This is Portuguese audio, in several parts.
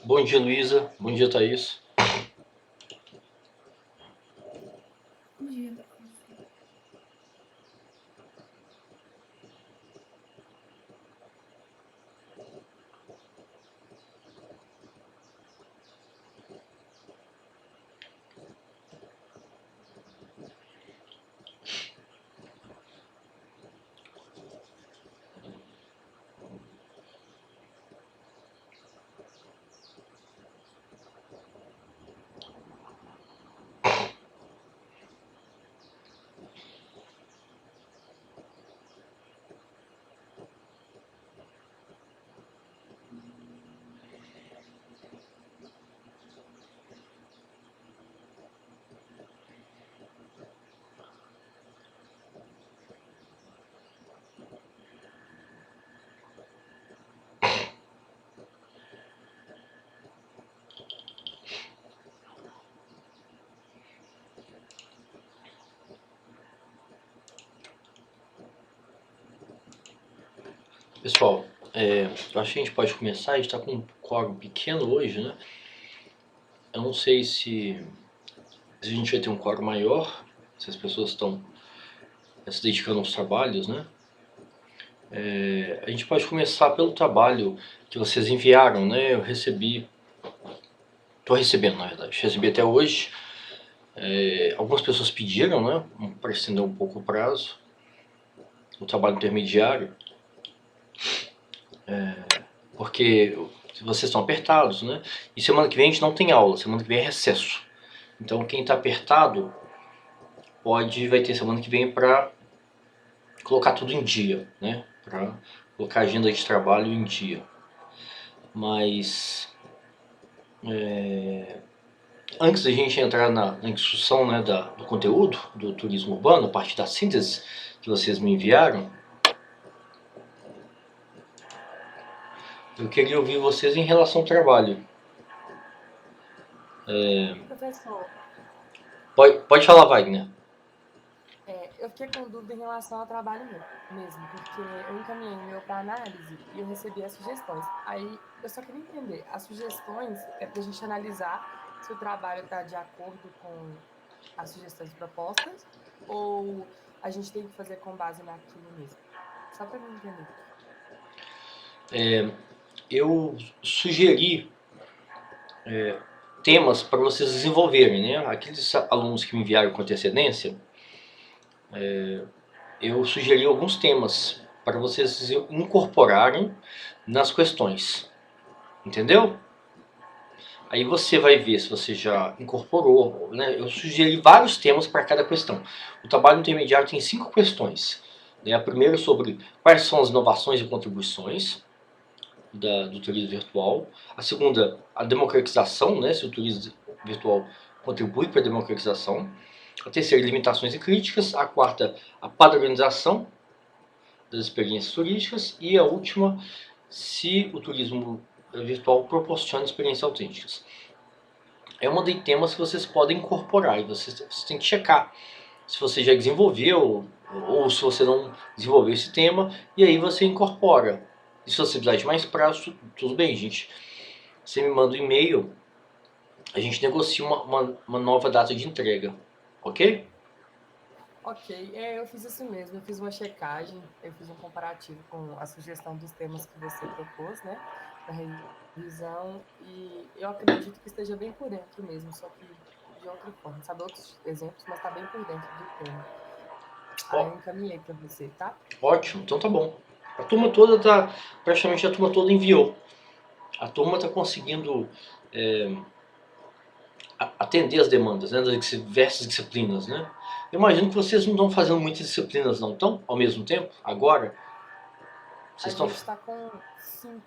Bom dia, Luísa. Bom dia, Thaís. Bom dia. Pessoal, eu acho que a gente pode começar. A gente está com um quórum pequeno hoje, né? Eu não sei se a gente vai ter um quórum maior, se as pessoas estão se dedicando aos trabalhos, né? A gente pode começar pelo trabalho que vocês enviaram, né? Eu recebi, estou recebendo, na verdade, recebi até hoje. Algumas pessoas pediram, né? Para estender um pouco o prazo, o trabalho intermediário, porque vocês estão apertados, né? E semana que vem a gente não tem aula, semana que vem é recesso. Então quem está apertado vai ter semana que vem para colocar tudo em dia, né? Para colocar a agenda de trabalho em dia. Mas antes da gente entrar na discussão, né, do conteúdo do turismo urbano, a partir da síntese que vocês me enviaram, eu queria ouvir vocês em relação ao trabalho. Professor, Pode falar, Wagner. eu fiquei com dúvida em relação ao trabalho mesmo, porque eu encaminhei o meu para análise e eu recebi as sugestões. Aí eu só queria entender, as sugestões é para a gente analisar se o trabalho está de acordo com as sugestões propostas ou a gente tem que fazer com base naquilo mesmo. Só para mim entender. Eu sugeri temas para vocês desenvolverem, né? Aqueles alunos que me enviaram com antecedência, eu sugeri alguns temas para vocês incorporarem nas questões, entendeu? Aí você vai ver se você já incorporou, né? Eu sugeri vários temas para cada questão. O trabalho intermediário tem 5 questões, né? A primeira é sobre quais são as inovações e contribuições do turismo virtual. A segunda, a democratização, né? Se o turismo virtual contribui para a democratização. A terceira, limitações e críticas. A quarta, a padronização das experiências turísticas. E a última, se o turismo virtual proporciona experiências autênticas. Eu mandei temas que vocês podem incorporar e vocês têm que checar se você já desenvolveu ou se você não desenvolveu esse tema, e aí você incorpora. E se você precisar de mais prazo, tudo bem, gente. Você me manda um e-mail, a gente negocia uma nova data de entrega, ok? Ok, eu fiz isso mesmo, eu fiz uma checagem, eu fiz um comparativo com a sugestão dos temas que você propôs, né, para revisão, e eu acredito que esteja bem por dentro mesmo, só que de outra forma, sabe outros exemplos, mas está bem por dentro do tema. Aí Ó, eu encaminhei para você, tá? ótimo, então tá bom. A turma toda tá, praticamente a turma toda enviou. A turma está conseguindo atender as demandas, né, das diversas disciplinas, né? Eu imagino que vocês não estão fazendo muitas disciplinas, não estão? Ao mesmo tempo? Agora? A Vocês estão... gente está com 5,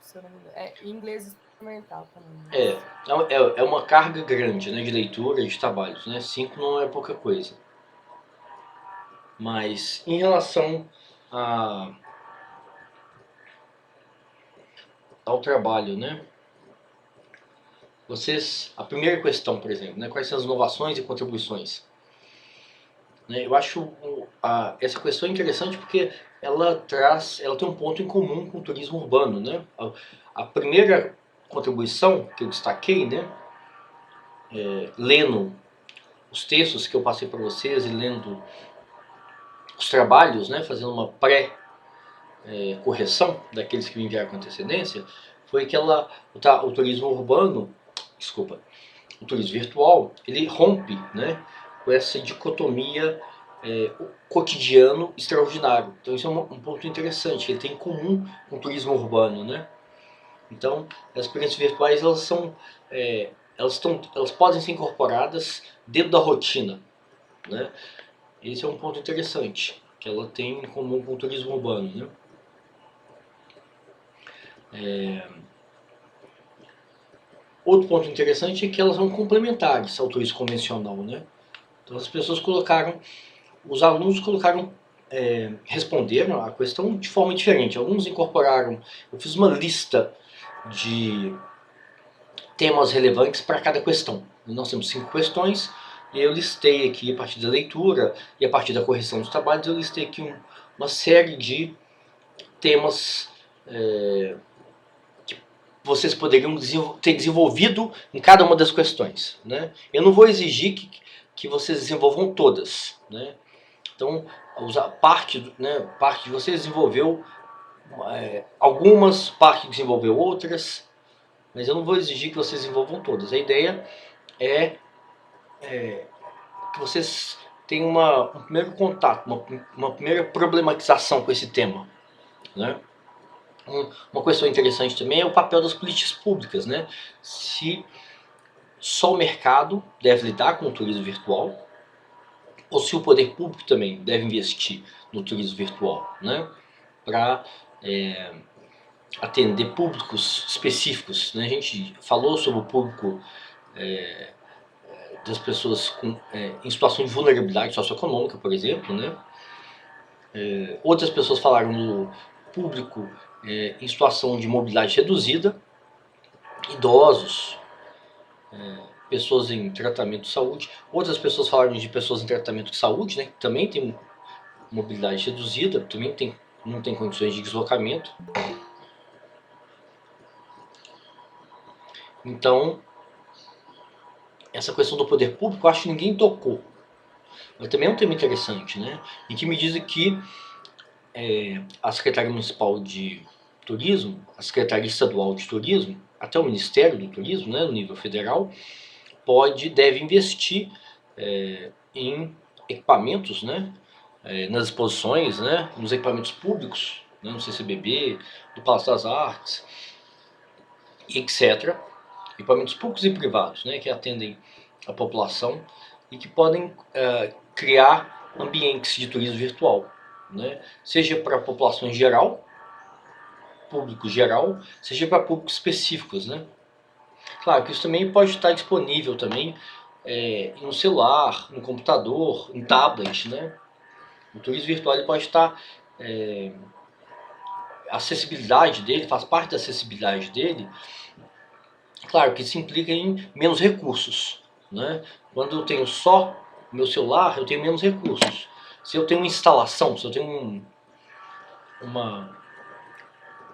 se eu não me engano, inglês instrumental também, É, mas... é uma carga grande, né, de leitura e de trabalhos, né? 5 não é pouca coisa. Mas em relação a, ao trabalho, né? A primeira questão, por exemplo, né, quais são as inovações e contribuições? Né, eu acho essa questão interessante porque ela tem um ponto em comum com o turismo urbano, né? A primeira contribuição que eu destaquei, né, lendo os textos que eu passei para vocês e lendo os trabalhos, né, fazendo uma pré-correção daqueles que me enviaram com antecedência, foi que o turismo urbano, desculpa, o turismo virtual, ele rompe, né, com essa dicotomia cotidiano extraordinário. Então isso é um ponto interessante, ele tem em comum com o turismo urbano, né? Então as experiências virtuais elas podem ser incorporadas dentro da rotina, né? Esse é um ponto interessante que ela tem em comum com o turismo urbano, né? Outro ponto interessante é que elas são complementares ao turismo convencional, né? Então as pessoas os alunos responderam a questão de forma diferente. Alguns incorporaram, eu fiz uma lista de temas relevantes para cada questão. Nós temos 5 questões, e eu listei aqui, a partir da leitura e a partir da correção dos trabalhos, eu listei aqui uma série de temas que vocês poderiam ter desenvolvido em cada uma das questões, né? Eu não vou exigir que vocês desenvolvam todas, né? Então, parte de vocês desenvolveu algumas, parte desenvolveu outras, mas eu não vou exigir que vocês desenvolvam todas. A ideia é que vocês tenham um primeiro contato, uma primeira problematização com esse tema, né? Uma questão interessante também é o papel das políticas públicas, né? Se só o mercado deve lidar com o turismo virtual, ou se o poder público também deve investir no turismo virtual, né? Para atender públicos específicos, né? A gente falou sobre o público das pessoas em situação de vulnerabilidade socioeconômica, por exemplo, né? Outras pessoas falaram do público em situação de mobilidade reduzida, idosos, pessoas em tratamento de saúde. Outras pessoas falaram de pessoas em tratamento de saúde, né, que também tem mobilidade reduzida, também não tem condições de deslocamento. Então, essa questão do poder público, eu acho que ninguém tocou. Mas também é um tema interessante, né? Em que medida que a Secretaria Municipal de Turismo, a Secretaria Estadual de Turismo, até o Ministério do Turismo, né, no nível federal, deve investir em equipamentos, né, nas exposições, né, nos equipamentos públicos, né, no CCBB, no Palácio das Artes, etc. Equipamentos públicos e privados, né, que atendem a população e que podem criar ambientes de turismo virtual, né, seja para a população em geral, público geral, seja para públicos específicos, né. Claro que isso também pode estar disponível também em um celular, no computador, em tablet, né. O turismo virtual ele pode estar a acessibilidade dele, faz parte da acessibilidade dele. Claro que isso implica em menos recursos, né? Quando eu tenho só o meu celular, eu tenho menos recursos. Se eu tenho uma instalação, se eu tenho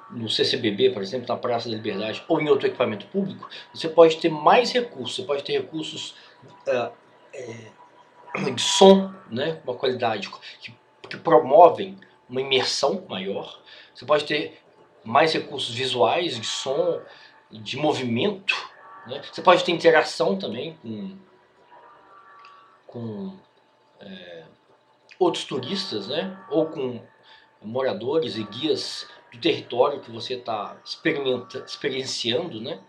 no CCBB, por exemplo, na Praça da Liberdade, ou em outro equipamento público, você pode ter mais recursos. Você pode ter recursos de som, né, uma qualidade que promovem uma imersão maior. Você pode ter mais recursos visuais, de som, de movimento, né? Você pode ter interação também com outros turistas, né? Ou com moradores e guias do território que você está experienciando, né?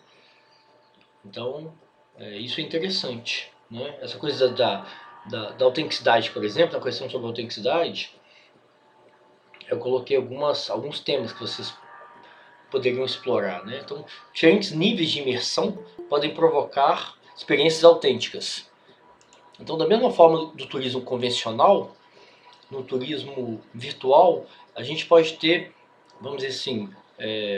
Então, isso é interessante, né? Essa coisa da autenticidade, por exemplo, na questão sobre a autenticidade, eu coloquei alguns temas que vocês poderiam explorar, né? Então, diferentes níveis de imersão podem provocar experiências autênticas. Então, da mesma forma do turismo convencional, no turismo virtual, a gente pode ter, vamos dizer assim,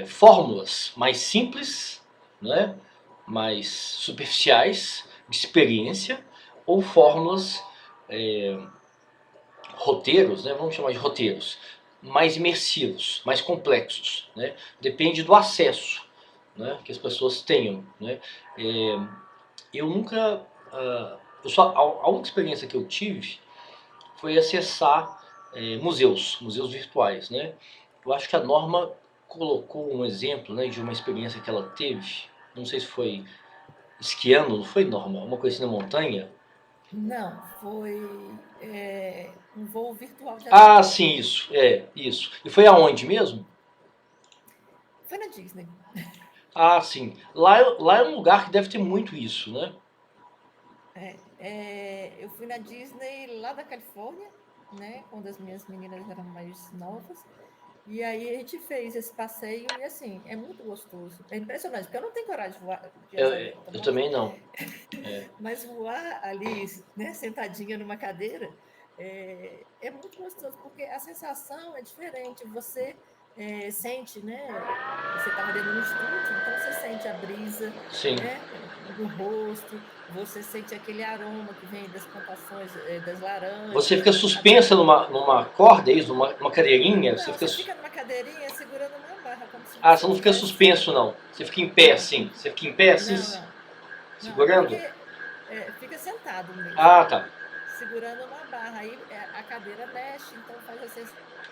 fórmulas mais simples, né? Mais superficiais de experiência, ou fórmulas, roteiros, né? Vamos chamar de roteiros, mais imersivos, mais complexos, né? Depende do acesso, né, que as pessoas tenham, né? Eu nunca, a única experiência que eu tive foi acessar museus virtuais, né? Eu acho que a Norma colocou um exemplo, né, de uma experiência que ela teve, não sei se foi esquiando, não foi, Norma? Uma coisa assim na montanha? Não, foi um voo virtual de Ah, avião. sim, isso. E foi aonde mesmo? Foi na Disney. Ah, sim. Lá é um lugar que deve ter muito isso, né? Eu fui na Disney lá da Califórnia, né? Quando as minhas meninas eram mais novas. E aí a gente fez esse passeio e assim, é muito gostoso. É impressionante, porque eu não tenho coragem de voar de Eu, asa delta, eu também não. mas voar ali, né, sentadinha numa cadeira, é muito gostoso, porque a sensação é diferente. Você sente, né? Você estava dentro do estúdio, então você sente a brisa, Sim. né, no rosto, você sente aquele aroma que vem das plantações das Você laranjas. fica suspensa numa corda, é isso? Numa cadeirinha? Não, você fica numa cadeirinha segurando uma barra, como se Ah, você você não fica tivesse. suspenso, não. Você fica em pé, Não, assim. Você fica em pé, assim, não, não, não, segurando? porque fica sentado mesmo, Ah, tá. segurando uma barra. Aí a cadeira mexe, então faz a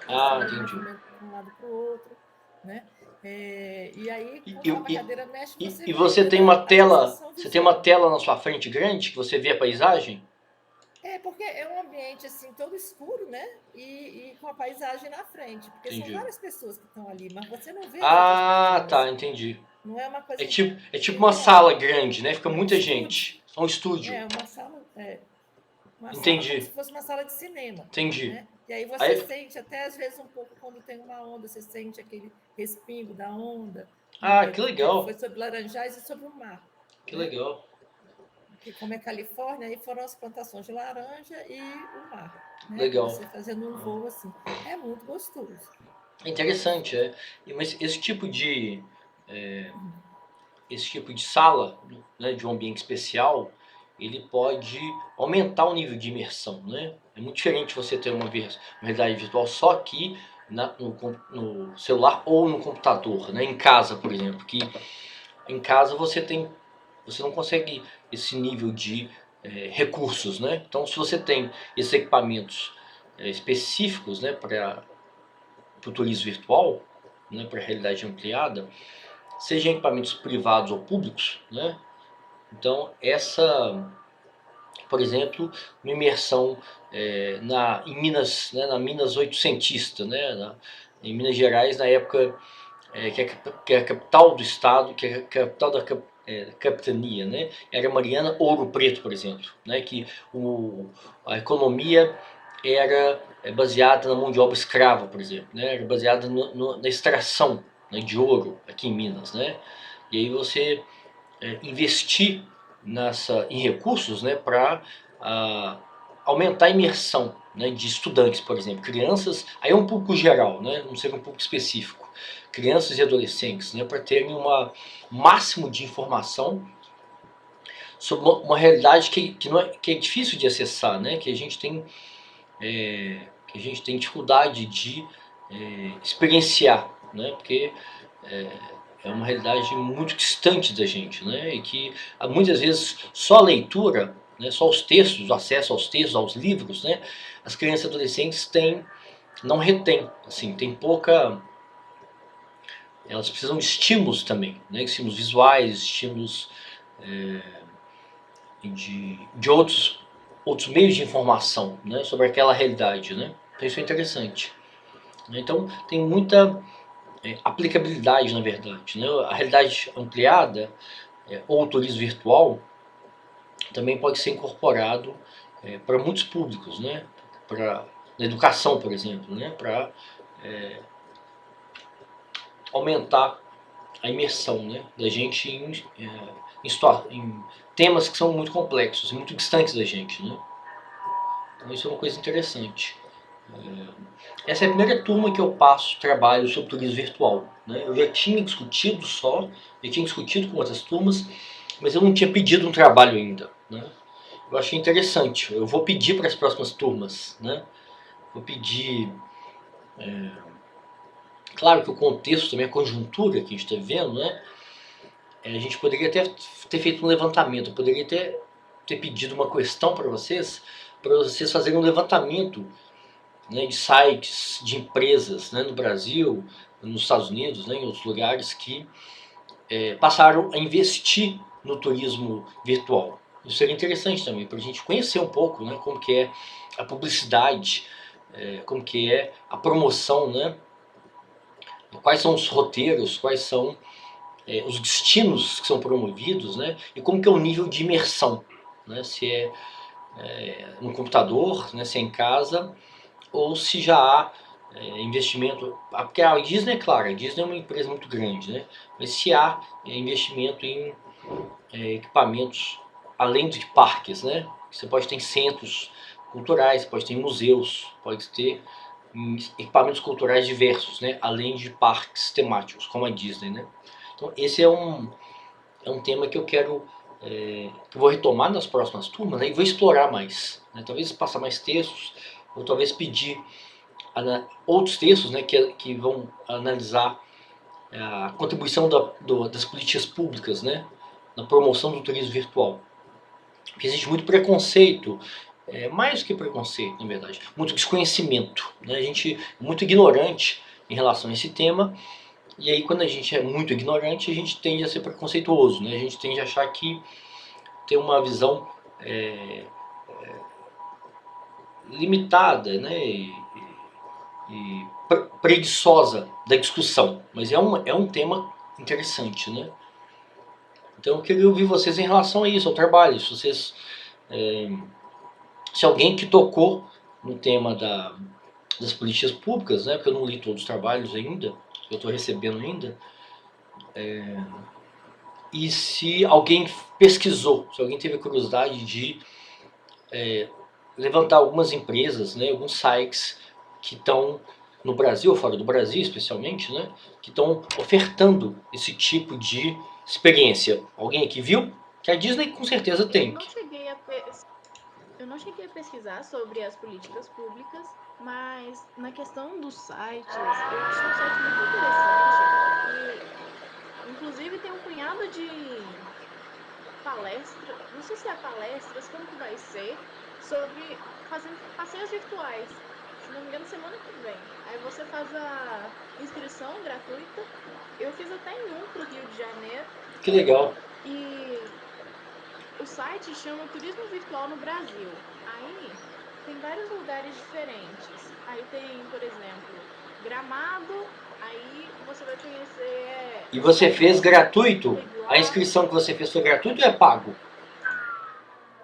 Ah, sensação de entendi. movimento para um lado para o outro, né? E aí, E, conforme a e, cadeira mexe, e, você e vai você tem tendo uma a tela, sensação você tem uma visual. tela na sua frente grande que você vê a paisagem? Porque é um ambiente assim todo escuro, né? E com a paisagem na frente, porque são Entendi. várias pessoas que estão ali, mas você não vê as outras Ah, tá, pessoas. entendi. Não é uma É coisa tipo, é tipo uma real. sala grande, né? Fica É um muita estúdio. gente. É um estúdio. É uma sala como se Entendi, fosse uma sala de cinema, entendi. né? E aí você Aí, sente até às vezes um pouco quando tem uma onda, você sente aquele respingo da onda, né? ah, que Porque legal. foi sobre Laranjais e sobre o mar, Que né? legal. Porque como é Califórnia, aí foram as plantações de laranja e o mar, né? E Legal. você fazendo um voo assim, é muito gostoso, É muito interessante, gostoso. é. Mas esse tipo de sala, né, de um ambiente especial, ele pode aumentar o nível de imersão, né? É muito diferente você ter uma realidade virtual só aqui no celular ou no computador, né? Em casa, por exemplo, que em casa você não consegue esse nível de recursos, né? Então, se você tem esses equipamentos específicos, né, para o turismo virtual, né, para a realidade ampliada, seja em equipamentos privados ou públicos, né? Então, por exemplo, uma imersão em Minas, né, na Minas oitocentista, né, em Minas Gerais, na época que é a capital do estado, que é a capital da capitania, né, era Mariana Ouro Preto, por exemplo, né, que a economia era baseada na mão de obra escrava, por exemplo, né, era baseada na extração, né, de ouro aqui em Minas, né, e aí você investir em recursos, né, para aumentar a imersão, né, de estudantes, por exemplo, crianças, aí é um público geral, né, não seja um público específico, crianças e adolescentes, né, para terem um máximo de informação sobre uma realidade que é difícil de acessar, né, que a gente tem dificuldade de experienciar, né, porque é uma realidade muito distante da gente, né? E que muitas vezes só a leitura, né, só os textos, o acesso aos textos, aos livros, né, as crianças e adolescentes não retêm, assim, tem pouca. Elas precisam de estímulos também, né, estímulos visuais, estímulos de outros meios de informação, né, sobre aquela realidade, né? Então isso é interessante. Então tem muita aplicabilidade, na verdade, né? A realidade ampliada ou o turismo virtual também pode ser incorporado para muitos públicos, né? Para na educação, por exemplo, né? Para aumentar a imersão, né, da gente em temas que são muito complexos e muito distantes da gente, né? Então isso é uma coisa interessante. Essa é a primeira turma que eu passo trabalho sobre turismo virtual, né? Eu já tinha discutido com outras turmas, mas eu não tinha pedido um trabalho ainda, né? Eu achei interessante. Eu vou pedir para as próximas turmas, né? Vou pedir Claro que o contexto também, a conjuntura que a gente está vivendo, né? A gente poderia até ter feito um levantamento, eu poderia até ter pedido uma questão para vocês fazerem um levantamento, né, de sites, de empresas, né, no Brasil, nos Estados Unidos, né, em outros lugares que passaram a investir no turismo virtual. Isso seria interessante também, para a gente conhecer um pouco, né, como que é a publicidade, como que é a promoção, né, quais são os roteiros, quais são os destinos que são promovidos, né, e como que é o nível de imersão, né, se é no computador, né, se é em casa, ou se já há investimento, porque a Disney, é claro, a Disney é uma empresa muito grande, né, mas se há investimento em equipamentos além de parques, né, você pode ter em centros culturais, pode ter em museus, pode ter equipamentos culturais diversos, né, além de parques temáticos, como a Disney, né. Então esse é um tema que eu quero, que eu vou retomar nas próximas turmas, né, e vou explorar mais, né, talvez passar mais textos, ou talvez pedir outros textos, né, que vão analisar a contribuição das políticas públicas, né, na promoção do turismo virtual. Porque existe muito preconceito, mais do que preconceito, na verdade, muito desconhecimento, né, a gente é muito ignorante em relação a esse tema, e aí quando a gente é muito ignorante, a gente tende a ser preconceituoso, né, a gente tende a achar que tem uma visão limitada, né, e preguiçosa da discussão, mas é um tema interessante, né? Então eu queria ouvir vocês em relação a isso, ao trabalho, se vocês, se alguém que tocou no tema das políticas públicas, né? Porque eu não li todos os trabalhos ainda, eu estou recebendo ainda, e se alguém pesquisou, se alguém teve curiosidade de levantar algumas empresas, né? Alguns sites que estão no Brasil, ou fora do Brasil especialmente, né, que estão ofertando esse tipo de experiência. Alguém aqui viu? Que a Disney com certeza tem. Eu não cheguei a pesquisar sobre as políticas públicas, mas na questão dos sites, eu achei um site muito interessante. E, inclusive tem um punhado de palestras, não sei se é palestras, como que vai ser, sobre fazendo passeios virtuais. Se não me engano, semana que vem. Aí você faz a inscrição gratuita. Eu fiz até em um pro Rio de Janeiro. Que legal. E o site chama Turismo Virtual no Brasil. Aí tem vários lugares diferentes. Aí tem, por exemplo, Gramado. Aí você vai conhecer... E você fez gratuito? A inscrição que você fez foi gratuita ou é pago?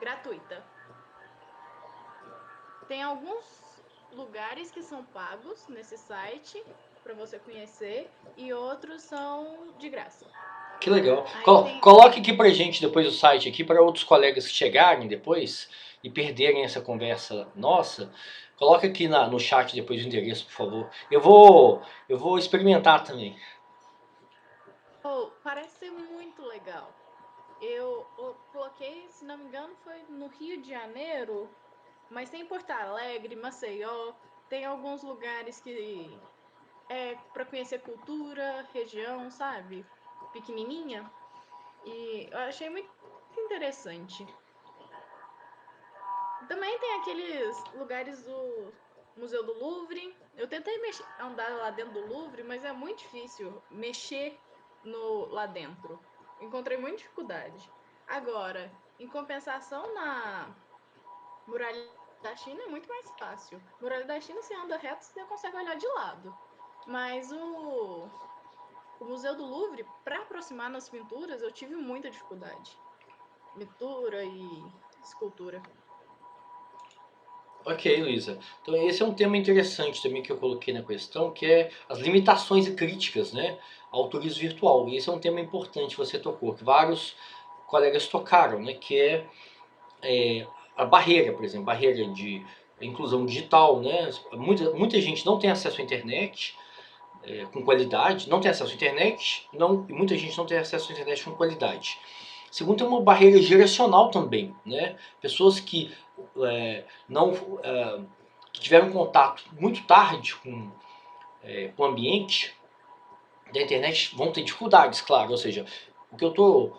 Gratuita. Tem alguns lugares que são pagos nesse site para você conhecer e outros são de graça. Que legal. Coloque aqui pra gente depois o site aqui para outros colegas que chegarem depois e perderem essa conversa nossa. Coloque aqui no chat depois o endereço, por favor. Eu vou experimentar também. Parece ser muito legal. Eu coloquei, se não me engano, foi no Rio de Janeiro. Mas tem Porto Alegre, Maceió, tem alguns lugares que é para conhecer cultura, região, sabe? Pequenininha. E eu achei muito interessante. Também tem aqueles lugares do Museu do Louvre. Eu tentei andar lá dentro do Louvre, mas é muito difícil mexer lá dentro. Encontrei muita dificuldade. Agora, em compensação, na Muralha da China é muito mais fácil. Muralha da China, você anda reto, você consegue olhar de lado. Mas o Museu do Louvre, para aproximar nas pinturas, eu tive muita dificuldade. Pintura e escultura. Ok, Luísa. Então esse é um tema interessante também que eu coloquei na questão, que é as limitações e críticas, né, ao turismo virtual. E esse é um tema importante que você tocou, que vários colegas tocaram, né, que é a barreira, por exemplo, barreira de inclusão digital, né? Muita gente não tem acesso à internet com qualidade, não tem acesso à internet, e muita gente não tem acesso à internet com qualidade. Segundo, tem uma barreira geracional também, né? Pessoas que que tiveram contato muito tarde com o ambiente da internet vão ter dificuldades, claro. Ou seja, o que eu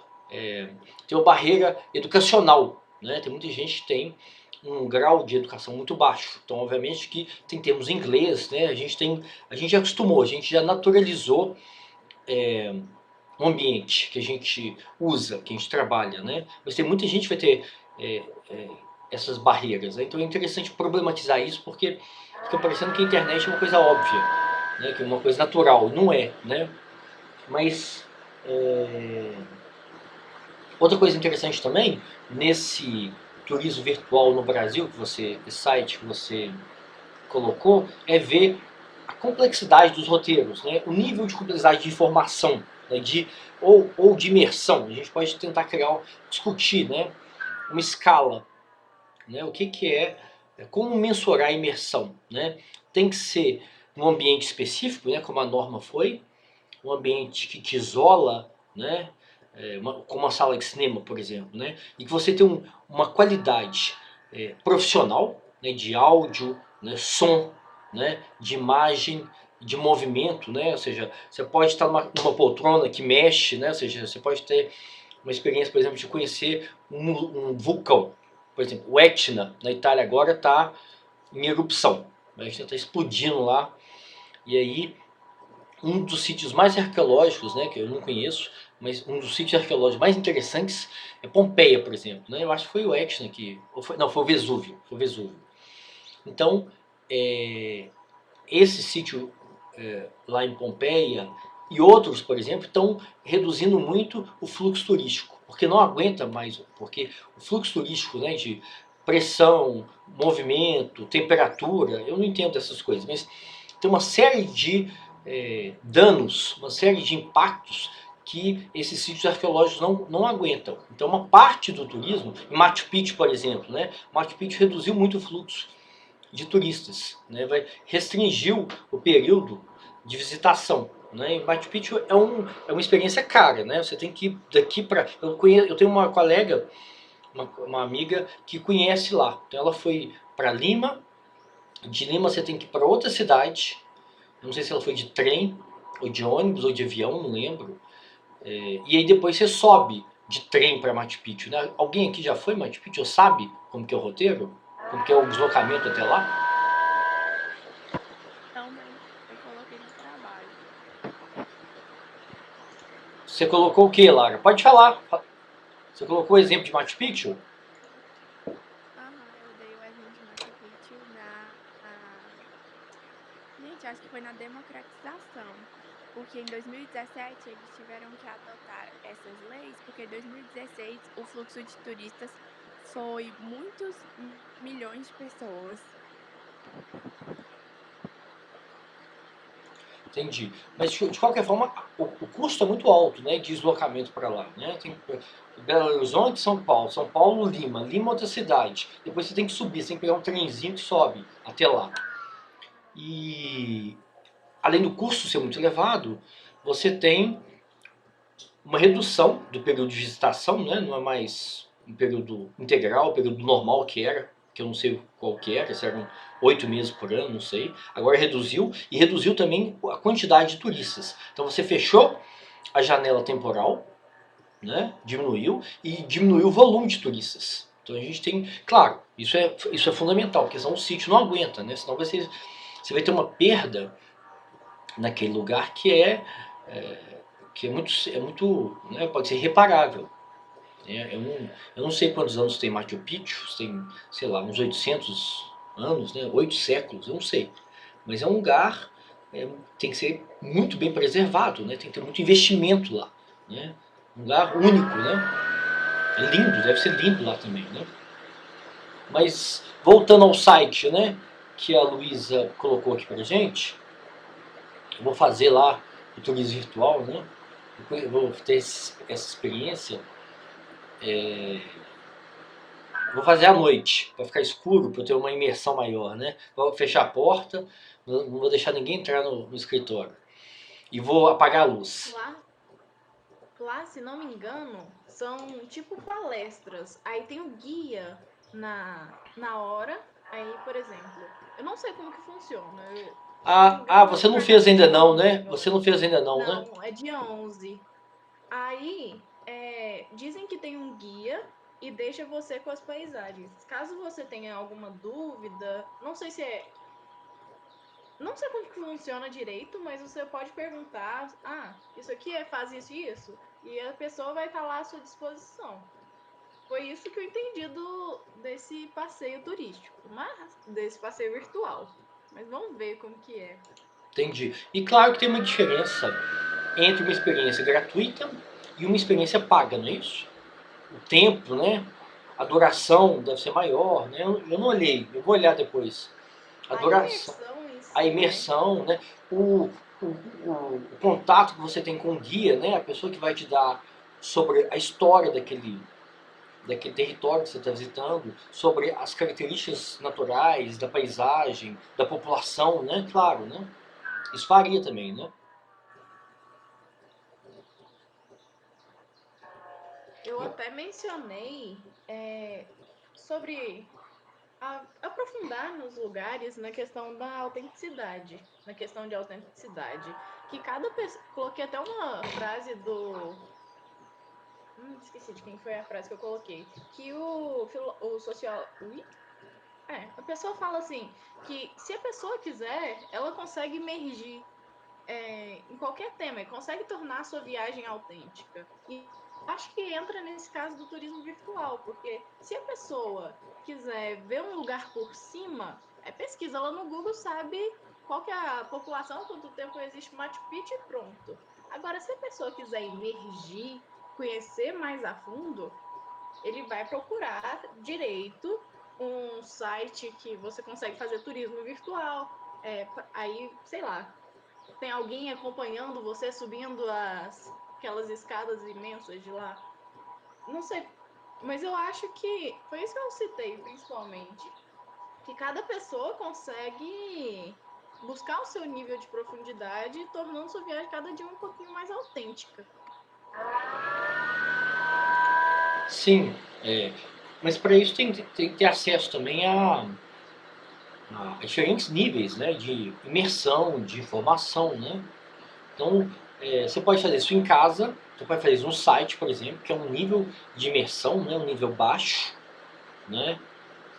tem uma barreira educacional, né? Tem muita gente que tem um grau de educação muito baixo. Então, obviamente que tem termos em inglês, né? A gente já acostumou, a gente já naturalizou um ambiente que a gente usa, que a gente trabalha, né? Mas tem muita gente que vai ter essas barreiras, né? Então é interessante problematizar isso, porque fica parecendo que a internet é uma coisa óbvia, né? Que é uma coisa natural. Não é, né? Mas outra coisa interessante também, nesse turismo virtual no Brasil, esse site que você colocou, é ver a complexidade dos roteiros, né? O nível de complexidade de informação, né? Ou de imersão. A gente pode tentar discutir, né? Uma escala, né? O que é, como mensurar a imersão, né? Tem que ser num ambiente específico, né? Como a norma foi, um ambiente que te isola, né? Como uma sala de cinema, por exemplo, né? E que você tem uma qualidade profissional, né? De áudio, né? Som, né? De imagem, de movimento, né? Ou seja, você pode estar numa poltrona que mexe, né? Ou seja, você pode ter uma experiência, por exemplo, de conhecer um vulcão. Por exemplo, o Etna, na Itália, agora está em erupção. A gente está explodindo lá. E aí, um dos sítios mais arqueológicos, né, que eu não conheço, mas um dos sítios arqueológicos mais interessantes é Pompeia, por exemplo. Né? Eu acho que foi o Etna que... Não, foi o Vesúvio. Foi o Vesúvio. Então, esse sítio lá em Pompeia e outros, por exemplo, estão reduzindo muito o fluxo turístico, porque não aguenta mais, porque o fluxo turístico, né, de pressão, movimento, temperatura, eu não entendo essas coisas, mas tem uma série de danos, uma série de impactos que esses sítios arqueológicos não aguentam. Então, uma parte do turismo, em Machu Picchu, por exemplo, né, Machu Picchu reduziu muito o fluxo de turistas, né, restringiu o período de visitação. Né? E Machu Picchu é uma experiência cara, né? Você tem que ir daqui para... Eu tenho uma colega, uma amiga que conhece lá. Então ela foi para Lima, de Lima você tem que ir para outra cidade, não sei se ela foi de trem, ou de ônibus, ou de avião, não lembro. E aí depois você sobe de trem para Machu Picchu. Né? Alguém aqui já foi Machu Picchu? Sabe como que é o roteiro? Como que é o deslocamento até lá? Não, mas eu coloquei no trabalho. Você colocou o que, Lara? Pode falar. Você colocou o exemplo de Machu Picchu? Aham, eu dei o exemplo de Machu Picchu Gente, acho que foi na democratização. Porque em 2017 eles tiveram que adotar essas leis, porque em 2016 o fluxo de turistas foi muitos milhões de pessoas. Entendi. Mas de qualquer forma, o custo é muito alto, né, de deslocamento para lá. Né? Tem Belo Horizonte, São Paulo. São Paulo, Lima. Lima, outra cidade. Depois você tem que subir, você tem que pegar um trenzinho que sobe até lá. E além do custo ser muito elevado, você tem uma redução do período de visitação, né? Não é mais um período integral, um período normal que era, que eu não sei qual que era, se eram 8 meses por ano, não sei. Agora reduziu, e reduziu também a quantidade de turistas. Então você fechou a janela temporal, né? Diminuiu, e diminuiu o volume de turistas. Então a gente tem, claro, isso é fundamental, porque senão o sítio não aguenta, né? Senão você vai ter uma perda naquele lugar que é muito né, pode ser irreparável. Eu não sei quantos anos tem Machu Picchu, tem, sei lá, uns 800 anos, né, 8 séculos, eu não sei. Mas é um lugar, tem que ser muito bem preservado, né, tem que ter muito investimento lá. Né, um lugar único, né, é lindo, deve ser lindo lá também. Né. Mas voltando ao site, né, que a Luísa colocou aqui pra gente, eu vou fazer lá o turismo virtual, né, eu vou ter essa experiência. Vou fazer à noite, para ficar escuro, para eu ter uma imersão maior, né? Vou fechar a porta, não vou deixar ninguém entrar no escritório. E vou apagar a luz. Lá, se não me engano, são tipo palestras. Aí tem o guia na hora. Aí, por exemplo, eu não sei como que funciona. Você não fez ainda não, né? Você não fez ainda não, né? Não, é dia 11. Aí, dizem que tem um guia e deixa você com as paisagens. Caso você tenha alguma dúvida, não sei como que funciona direito, mas você pode perguntar, isso aqui faz isso e isso, e a pessoa vai estar lá à sua disposição. Foi isso que eu entendi desse passeio turístico, desse passeio virtual. Mas vamos ver como que é. Entendi. E claro que tem uma diferença entre uma experiência gratuita e uma experiência paga, não é isso? O tempo, né? A duração deve ser maior, né? Eu não olhei, eu vou olhar depois. A duração, imersão em si, a imersão, né? O contato que você tem com o guia, né? A pessoa que vai te dar sobre a história daquele território que você está visitando, sobre as características naturais, da paisagem, da população, né? Claro, né? Isso varia também, né? Eu até mencionei sobre aprofundar nos lugares na questão da autenticidade, na questão de autenticidade. Que cada pessoa. Coloquei até uma frase do. Esqueci de quem foi a frase que eu coloquei. Que o social. A pessoa fala assim, que se a pessoa quiser, ela consegue emergir em qualquer tema, e consegue tornar a sua viagem autêntica. E acho que entra nesse caso do turismo virtual, porque se a pessoa quiser ver um lugar por cima, pesquisa lá no Google, sabe qual que é a população, quanto tempo existe Machu Picchu e pronto. Agora, se a pessoa quiser emergir, conhecer mais a fundo, ele vai procurar direito um site que você consegue fazer turismo virtual. Aí, sei lá, tem alguém acompanhando você subindo aquelas escadas imensas de lá. Não sei, mas eu acho que foi isso que eu citei principalmente, que cada pessoa consegue buscar o seu nível de profundidade, tornando sua viagem cada dia um pouquinho mais autêntica. Sim, mas para isso tem que ter acesso também a diferentes níveis, né, de imersão, de informação, né? Então, você pode fazer isso em casa, você pode fazer isso no site, por exemplo, que é um nível de imersão, né, um nível baixo, né?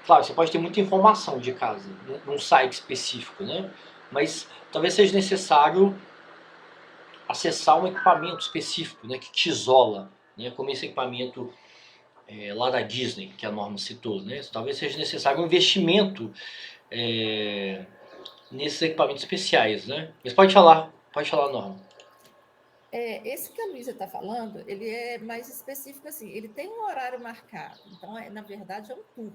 Claro, você pode ter muita informação de casa, num site específico, né? Mas talvez seja necessário acessar um equipamento específico, né, que te isola, né, como esse equipamento lá da Disney, que a Norma citou, né? Talvez seja necessário um investimento nesses equipamentos especiais, né? Mas pode falar, Norma. Esse que a Luísa está falando, ele é mais específico assim, ele tem um horário marcado, então, na verdade, é um tour,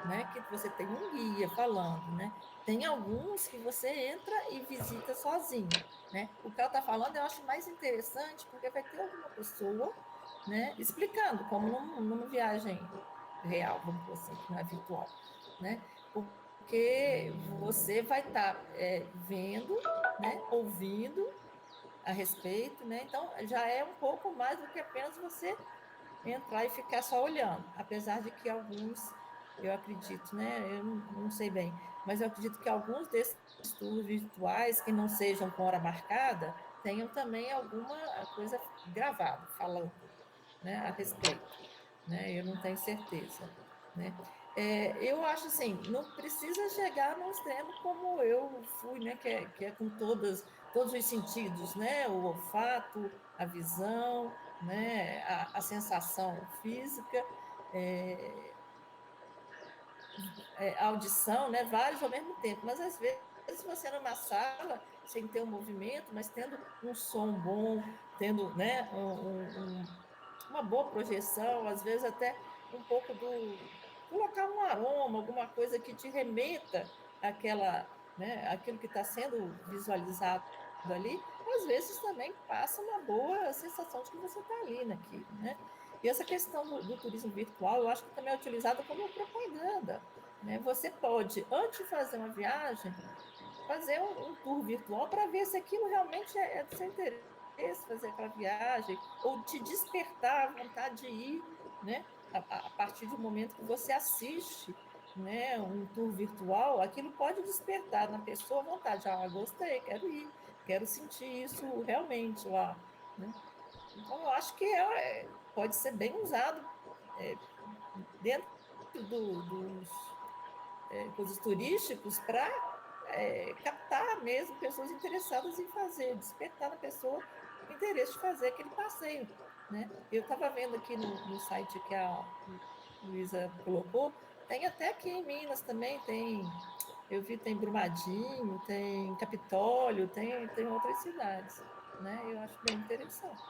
né? Que você tem um guia falando, né? Tem alguns que você entra e visita sozinho, né? O que ela está falando eu acho mais interessante, porque vai ter alguma pessoa, né, explicando, como numa viagem real, vamos dizer assim, que não é virtual, né? Porque você vai estar vendo, né, ouvindo a respeito, né? Então, já é um pouco mais do que apenas você entrar e ficar só olhando, apesar de que alguns, eu acredito, né? Eu não sei bem, mas eu acredito que alguns desses tours virtuais, que não sejam com hora marcada, tenham também alguma coisa gravada, falando, né, a respeito, né? Eu não tenho certeza, né? Eu acho assim, não precisa chegar no extremo como eu fui, né? Que é com todos os sentidos, né? O olfato, a visão, né? A sensação física, a audição, né? Vários ao mesmo tempo. Mas às vezes você numa sala sem ter um movimento, mas tendo um som bom, tendo, né? Uma boa projeção, às vezes até um pouco colocar um aroma, alguma coisa que te remeta aquilo que está sendo visualizado ali, às vezes também passa uma boa sensação de que você está ali naquilo, né? E essa questão do turismo virtual, eu acho que também é utilizada como propaganda, né? Você pode, antes de fazer uma viagem, fazer um tour virtual para ver se aquilo realmente é do seu interesse, fazer aquela viagem, ou te despertar a vontade de ir, né? A partir do momento que você assiste né, um tour virtual, aquilo pode despertar na pessoa vontade. Ah, gostei, quero ir, quero sentir isso realmente lá, né? Então, eu acho que pode ser bem usado é, dentro dos coisas turísticos para captar mesmo pessoas interessadas em fazer, despertar na pessoa o interesse de fazer aquele passeio, né? Eu estava vendo aqui no site que a Luísa colocou, tem até aqui em Minas também, eu vi tem Brumadinho, tem Capitólio, tem outras cidades, né? Eu acho bem interessante.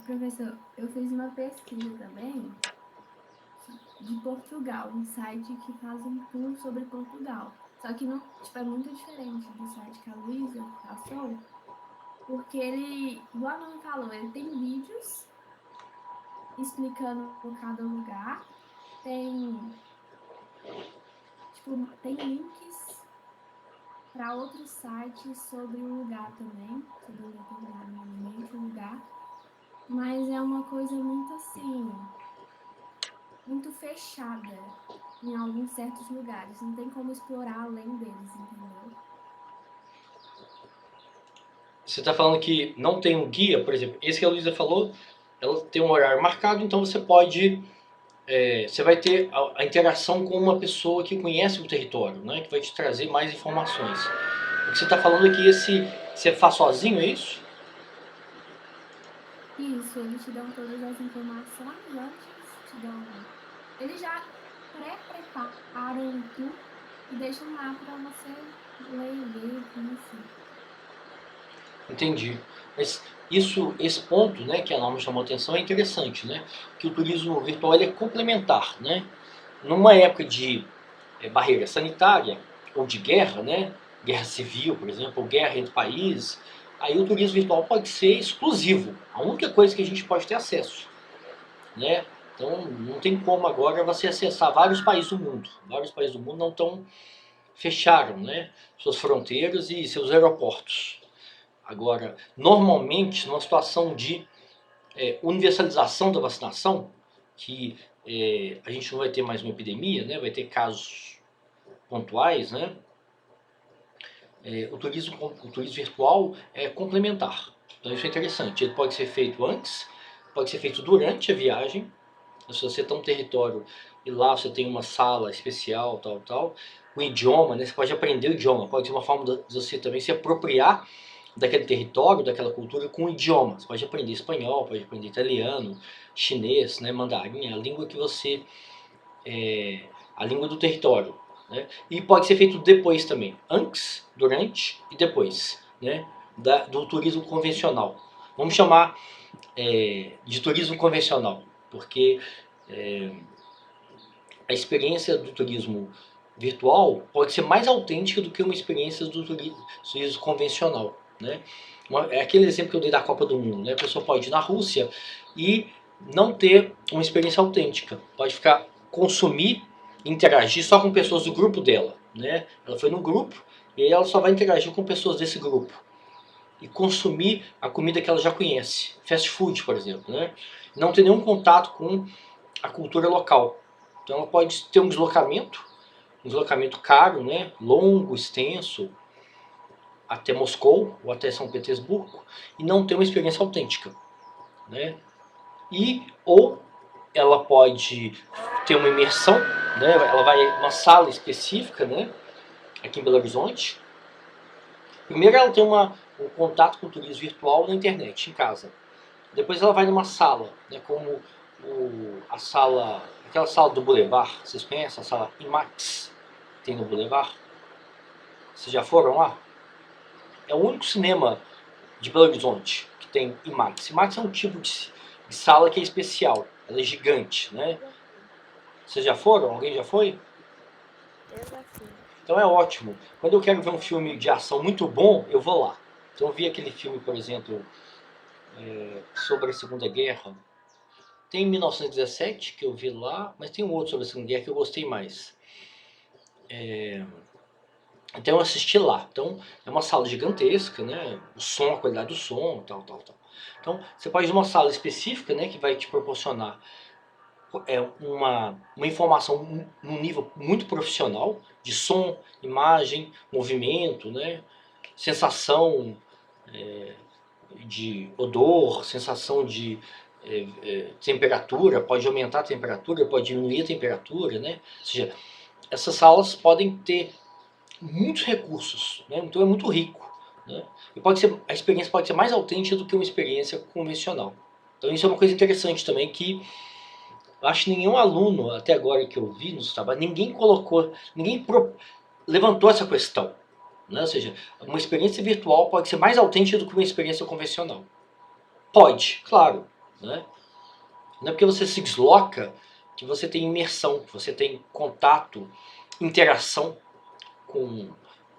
Professor, eu fiz uma pesquisa também de Portugal, um site que faz um tour sobre Portugal. Só que não, tipo, é muito diferente do site que a Luísa passou, porque ele, igual a Ana falou, ele tem vídeos explicando cada lugar, tem links para outros sites sobre o lugar também, sobre um determinado monumento, o lugar, mas é uma coisa muito assim, muito fechada em alguns certos lugares, não tem como explorar além deles, entendeu? Você está falando que não tem um guia, por exemplo, esse que a Luísa falou, ela tem um horário marcado, então você pode, você vai ter a interação com uma pessoa que conhece o território, né, que vai te trazer mais informações. O que você está falando é que você faz sozinho, é isso? Isso, eles te dão todas as informações antes, eles já pré-preparam tudo e deixam lá para você ler, ver, conhecer. Entendi. Mas esse ponto, né, que a norma chamou a atenção é interessante, né? Que o turismo virtual ele é complementar, né? Numa época de barreira sanitária ou de guerra, né? Guerra civil, por exemplo, ou guerra entre países, aí o turismo virtual pode ser exclusivo. A única coisa que a gente pode ter acesso, né? Então não tem como agora você acessar vários países do mundo. Vários países do mundo não tão fecharam, né? Suas fronteiras e seus aeroportos. Agora, normalmente, numa situação de universalização da vacinação, que a gente não vai ter mais uma epidemia, né, vai ter casos pontuais, né, o turismo virtual é complementar. Então isso é interessante. Ele pode ser feito antes, pode ser feito durante a viagem. Se você está num território e lá você tem uma sala especial, tal, o idioma, né, você pode aprender o idioma, pode ser uma forma de você também se apropriar daquele território, daquela cultura com idioma. Você pode aprender espanhol, pode aprender italiano, chinês, né, mandarim, a língua que você a língua do território, né? E pode ser feito depois também, antes, durante e depois, né, do turismo convencional. Vamos chamar de turismo convencional, porque a experiência do turismo virtual pode ser mais autêntica do que uma experiência do turismo convencional, né? É aquele exemplo que eu dei da Copa do Mundo, né? A pessoa pode ir na Rússia e não ter uma experiência autêntica, pode ficar consumir, interagir só com pessoas do grupo dela, né? Ela foi no grupo e aí ela só vai interagir com pessoas desse grupo e consumir a comida que ela já conhece, fast food, por exemplo, né? Não ter nenhum contato com a cultura local. Então ela pode ter um deslocamento caro, né? Longo, extenso, até Moscou ou até São Petersburgo, e não ter uma experiência autêntica, né? Ou ela pode ter uma imersão, né? Ela vai em uma sala específica, né? Aqui em Belo Horizonte. Primeiro ela tem um contato com o turismo virtual na internet, em casa. Depois ela vai numa sala, né? Como aquela sala do Boulevard, vocês conhecem? A sala IMAX, que tem no Boulevard. Vocês já foram lá? É o único cinema de Belo Horizonte que tem IMAX. IMAX é um tipo de sala que é especial, ela é gigante, né? Vocês já foram? Alguém já foi? Eu já fui. Então é ótimo. Quando eu quero ver um filme de ação muito bom, eu vou lá. Então eu vi aquele filme, por exemplo, sobre a Segunda Guerra. Tem 1917 que eu vi lá, mas tem um outro sobre a Segunda Guerra que eu gostei mais. Então eu assisti lá. Então é uma sala gigantesca, né? O som, a qualidade do som, tal. Então você pode ir numa sala específica, né, que vai te proporcionar uma informação num nível muito profissional, de som, imagem, movimento, né? Sensação de odor, sensação de temperatura, pode aumentar a temperatura, pode diminuir a temperatura, né? Ou seja, essas salas podem ter muitos recursos, né? Então é muito rico, né? E a experiência pode ser mais autêntica do que uma experiência convencional. Então isso é uma coisa interessante também, que eu acho que nenhum aluno até agora que eu vi nos trabalhos, ninguém levantou essa questão, né? Ou seja, uma experiência virtual pode ser mais autêntica do que uma experiência convencional. Pode, claro, né? Não é porque você se desloca que você tem imersão, que você tem contato, interação com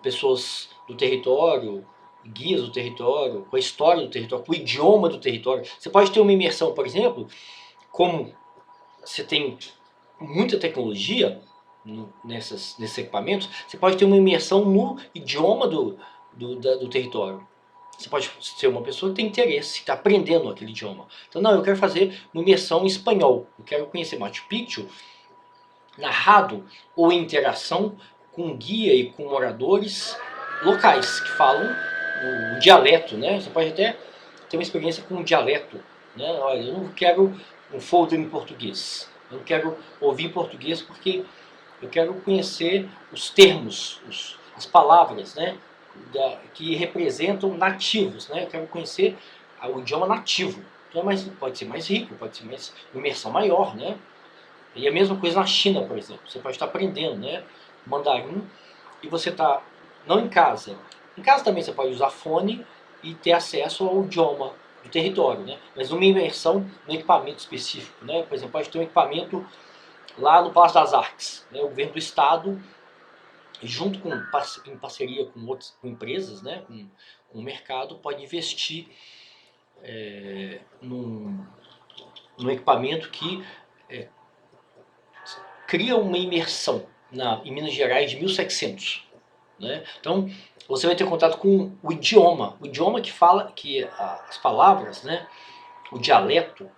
pessoas do território, guias do território, com a história do território, com o idioma do território. Você pode ter uma imersão, por exemplo, como você tem muita tecnologia nesses equipamentos, você pode ter uma imersão no idioma do território. Você pode ser uma pessoa que tem interesse, que está aprendendo aquele idioma. Então, não, eu quero fazer uma imersão em espanhol. Eu quero conhecer Machu Picchu narrado ou em interação com guia e com moradores locais que falam o dialeto, né? Você pode até ter uma experiência com o dialeto, né? Olha, eu não quero um folder em português. Eu não quero ouvir português porque eu quero conhecer os termos, as palavras, né? Que representam nativos, né? Eu quero conhecer o idioma nativo. Então pode ser mais rico, pode ser mais imersão maior, né? E a mesma coisa na China, por exemplo. Você pode estar aprendendo, né, mandarim e você está não em casa. Em casa também você pode usar fone e ter acesso ao idioma do território, né? Mas uma imersão no equipamento específico, né? Por exemplo, pode ter um equipamento lá no Palácio das Artes, né? O governo do estado, junto em parceria com outras empresas, né? com o mercado, pode investir num equipamento que cria uma imersão em Minas Gerais de 1700. Né? Então, você vai ter contato com o idioma que fala, que as palavras, né? O dialeto,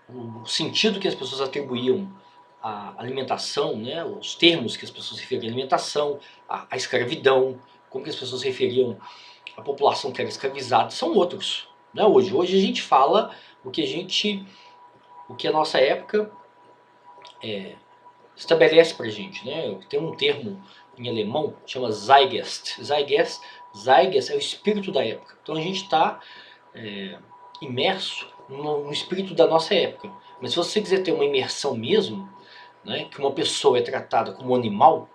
o sentido que as pessoas atribuíam à alimentação, né? Os termos que as pessoas referiam à alimentação, à escravidão, como que as pessoas referiam à população que era escravizada, são outros. Né? Hoje a gente fala o que a nossa época estabelece pra gente, né? Tem um termo em alemão que chama Zeitgeist. Zeitgeist é o espírito da época. Então a gente está imerso no espírito da nossa época. Mas se você quiser ter uma imersão mesmo, né, que uma pessoa é tratada como animal,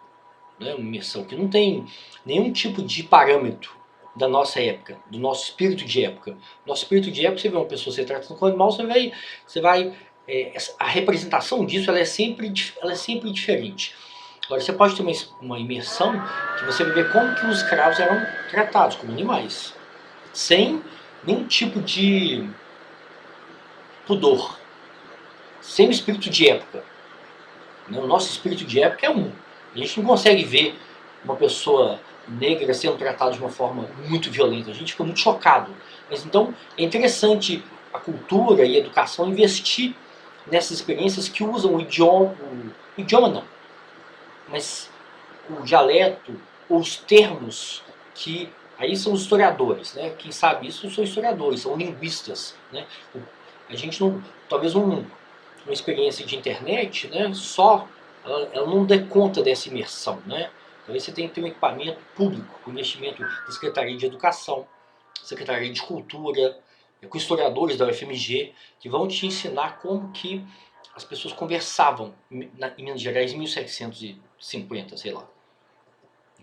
né, uma imersão que não tem nenhum tipo de parâmetro da nossa época, do nosso espírito de época. Nosso espírito de época, você vê uma pessoa ser tratada como animal, você vai a representação disso ela é sempre diferente. Agora, você pode ter uma imersão que você vai ver como que os escravos eram tratados como animais, sem nenhum tipo de pudor, sem o espírito de época. O nosso espírito de época é um. A gente não consegue ver uma pessoa negra sendo tratada de uma forma muito violenta. A gente fica muito chocado. Mas então é interessante a cultura e a educação investir nessas experiências que usam o idioma não, mas o dialeto, os termos que aí são os historiadores, né? Quem sabe isso são historiadores, são linguistas, né? A gente não, talvez uma experiência de internet, né? Só ela não dê conta dessa imersão, né? Talvez você tenha que ter um equipamento público, com investimento da Secretaria de Educação, Secretaria de Cultura, com historiadores da UFMG, que vão te ensinar como que as pessoas conversavam em Minas Gerais em 1750, sei lá.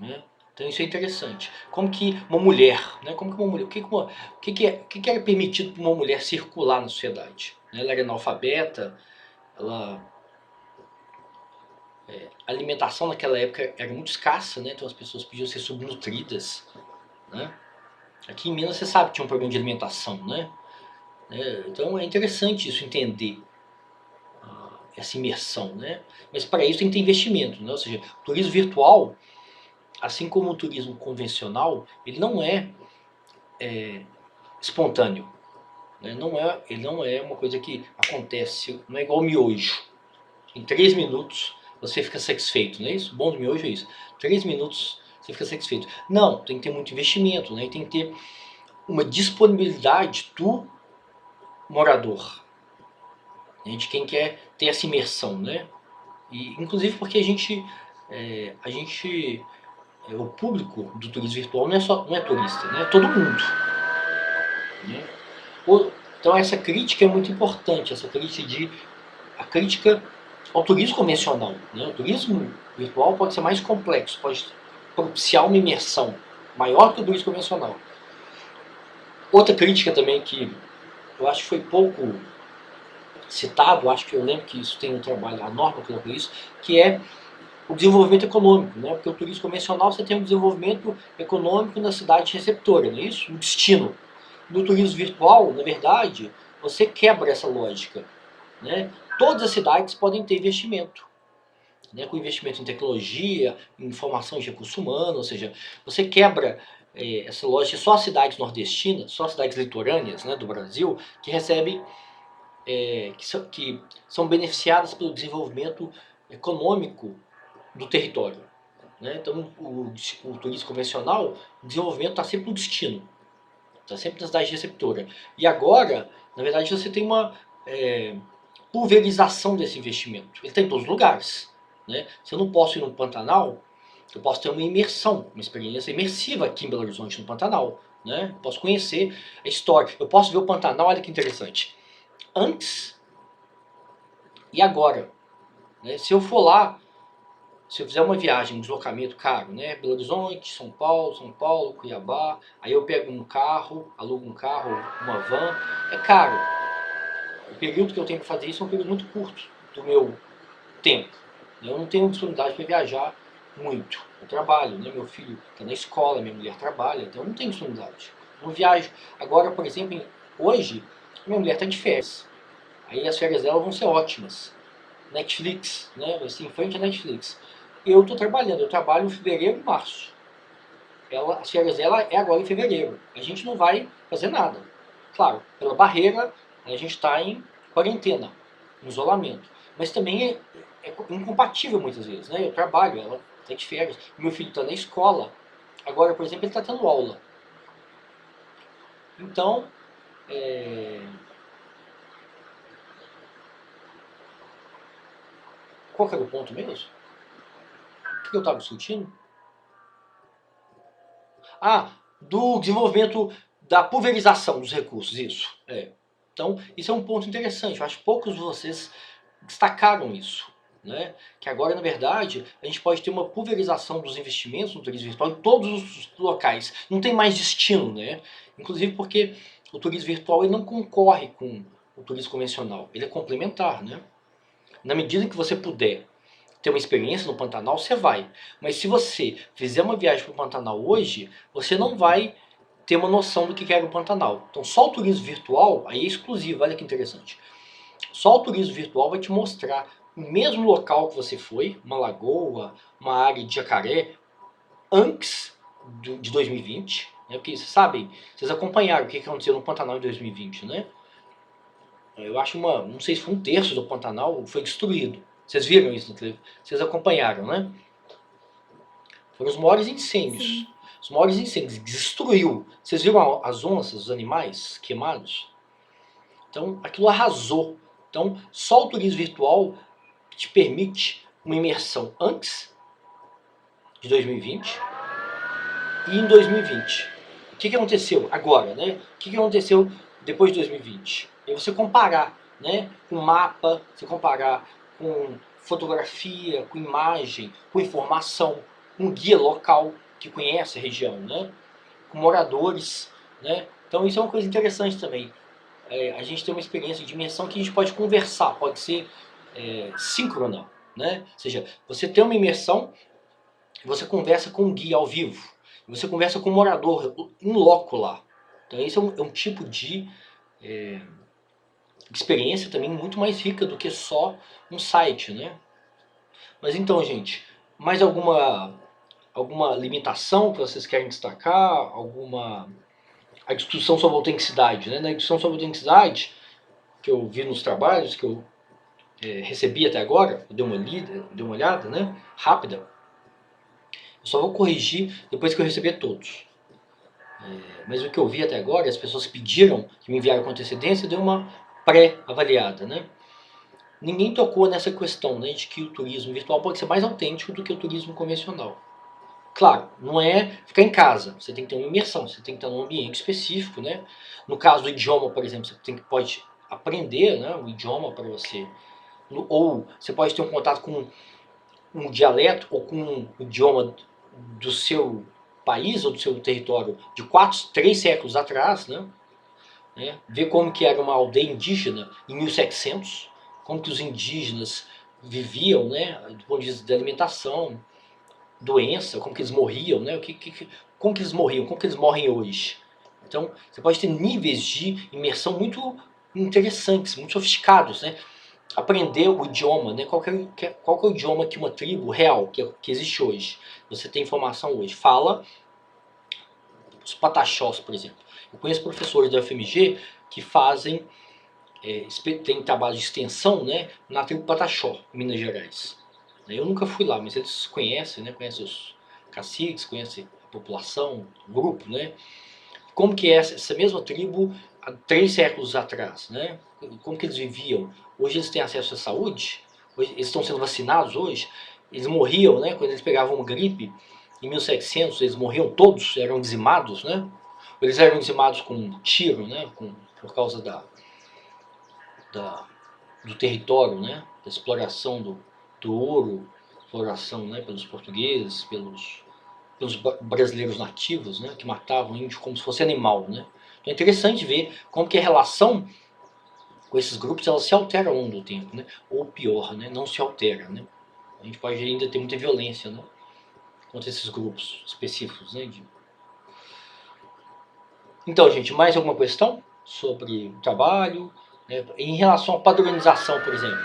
Né? Então isso é interessante. Como que uma mulher, né? O que era permitido para uma mulher circular na sociedade? Ela era analfabeta, a alimentação naquela época era muito escassa, né? Então as pessoas podiam ser subnutridas. Né? Aqui em Minas você sabe que tinha um problema de alimentação, né? Então é interessante isso, entender essa imersão, né? Mas para isso tem que ter investimento, né? Ou seja, o turismo virtual, assim como o turismo convencional, ele não é espontâneo. né? Ele não é uma coisa que acontece, não é igual miojo. Em 3 minutos você fica satisfeito, não é isso? O bom do miojo é isso. 3 minutos você fica satisfeito. Não, tem que ter muito investimento, né? Tem que ter uma disponibilidade do morador, né? De quem quer ter essa imersão, né? E, inclusive porque o público do turismo virtual não é turista, né? É todo mundo, né? Então essa crítica é muito importante, a crítica ao turismo convencional, né? O turismo virtual pode ser mais complexo, pode propiciar uma imersão maior que o turismo convencional. Outra crítica também que eu acho que foi pouco citado, acho que eu lembro que isso tem um trabalho, a norma colocou isso, que é o desenvolvimento econômico, né? Porque o turismo convencional você tem um desenvolvimento econômico na cidade receptora, não é isso? No destino. No turismo virtual, na verdade, você quebra essa lógica, né? Todas as cidades podem ter investimento, né? Com investimento em tecnologia, em formação de recurso humano, ou seja, você quebra essa lógica. Só as cidades nordestinas, só as cidades litorâneas, né, do Brasil que recebem, que são beneficiadas pelo desenvolvimento econômico do território, né? Então o turismo convencional, o desenvolvimento está sempre no destino, está sempre na cidade receptora. E agora, na verdade, você tem uma pulverização desse investimento. Ele está em todos os lugares, né? Se eu não posso ir no Pantanal, eu posso ter uma imersão, uma experiência imersiva aqui em Belo Horizonte, no Pantanal, né? Eu posso conhecer a história, eu posso ver o Pantanal, olha que interessante, antes e agora, né? Se eu for lá, se eu fizer uma viagem, um deslocamento caro, né? Belo Horizonte, São Paulo, Cuiabá, aí eu pego um carro, alugo um carro, uma van, é caro. O período que eu tenho para fazer isso é um período muito curto do meu tempo. Eu não tenho disponibilidade para viajar muito. Eu trabalho, né? Meu filho está na escola, minha mulher trabalha, então eu não tenho disponibilidade. Eu não viajo. Agora, por exemplo, hoje, minha mulher está de férias. Aí as férias dela vão ser ótimas. Netflix, né? Vai ser em frente à Netflix. Eu estou trabalhando, eu trabalho em fevereiro e março. As férias dela é agora em fevereiro. A gente não vai fazer nada. Claro, pela barreira, a gente está em quarentena, em isolamento. Mas também é incompatível muitas vezes, né? Eu trabalho, ela está de férias, meu filho está na escola. Agora, por exemplo, ele está tendo aula. Então, qual que era o ponto mesmo? O que eu estava discutindo? Do desenvolvimento da pulverização dos recursos, isso. Então, isso é um ponto interessante. Eu acho que poucos de vocês destacaram isso, né? Que agora, na verdade, a gente pode ter uma pulverização dos investimentos no turismo virtual em todos os locais. Não tem mais destino, né? Inclusive porque o turismo virtual ele não concorre com o turismo convencional. Ele é complementar, né? Na medida que você puder ter uma experiência no Pantanal, você vai. Mas se você fizer uma viagem para o Pantanal hoje, você não vai ter uma noção do que é o Pantanal. Então só o turismo virtual, aí é exclusivo, olha que interessante. Só o turismo virtual vai te mostrar o mesmo local que você foi, uma lagoa, uma área de jacaré, antes de 2020, né? Porque vocês sabem, vocês acompanharam o que aconteceu no Pantanal em 2020, né? Eu acho não sei se foi 1/3 do Pantanal foi destruído. Vocês viram isso na televisão? Vocês acompanharam, né? Foram os maiores incêndios. Sim. Os maiores incêndios. Destruiu. Vocês viram as onças, os animais queimados? Então, aquilo arrasou. Então, só o turismo virtual te permite uma imersão antes de 2020 e em 2020. O que aconteceu agora, né? O que aconteceu depois de 2020? E você comparar, né? Com mapa, você comparar com fotografia, com imagem, com informação, com guia local que conhece a região, né? Com moradores, né? Então isso é uma coisa interessante também. A gente tem uma experiência de imersão que a gente pode conversar, pode ser síncrona, né? Ou seja, você tem uma imersão, você conversa com um guia ao vivo, você conversa com um morador em loco lá. Então isso é um tipo de experiência também muito mais rica do que só um site, né? Mas então, gente, mais alguma limitação que vocês querem destacar? a discussão sobre autenticidade, né? Na discussão sobre autenticidade, que eu vi nos trabalhos, que eu recebi até agora, eu dei uma olhada, né? Rápida. Eu só vou corrigir depois que eu receber todos. Mas o que eu vi até agora, as pessoas pediram, que me enviaram com antecedência, deu uma pré-avaliada, né? Ninguém tocou nessa questão, né, de que o turismo virtual pode ser mais autêntico do que o turismo convencional. Claro, não é ficar em casa, você tem que ter uma imersão, você tem que estar num ambiente específico, né? No caso do idioma, por exemplo, você pode aprender, né, o idioma para você, ou você pode ter um contato com um dialeto ou com o idioma do seu país ou do seu território de 3 séculos atrás, né? Ver como que era uma aldeia indígena em 1700, como que os indígenas viviam, né, do ponto de vista da alimentação, doença, como que eles morriam, né, como que eles morriam, como que eles morrem hoje. Então, você pode ter níveis de imersão muito interessantes, muito sofisticados, né? Aprender o idioma, né? Qual que é o idioma que uma tribo real, que existe hoje, você tem informação hoje, fala. Os pataxós, por exemplo. Eu conheço professores da UFMG que fazem, tem trabalho de extensão, né, na tribo Pataxó, em Minas Gerais. Eu nunca fui lá, mas eles conhecem, né, conhecem os caciques, conhecem a população, o grupo, né? Como que é essa mesma tribo há 3 séculos atrás, né? Como que eles viviam? Hoje eles têm acesso à saúde, eles estão sendo vacinados hoje, eles morriam, né, quando eles pegavam uma gripe, em 1700 eles morriam todos, eram dizimados, né? Eles eram dizimados com tiro, né, por causa do território, né, da exploração do ouro, exploração, né, pelos portugueses, pelos brasileiros nativos, né, que matavam o índio como se fosse animal, né. Então é interessante ver como que a relação com esses grupos ela se altera ao longo do tempo, né, ou pior, né, não se altera, né. A gente pode ainda ter muita violência, né, contra esses grupos específicos, né. Então, gente, mais alguma questão sobre o trabalho? Em relação à padronização, por exemplo,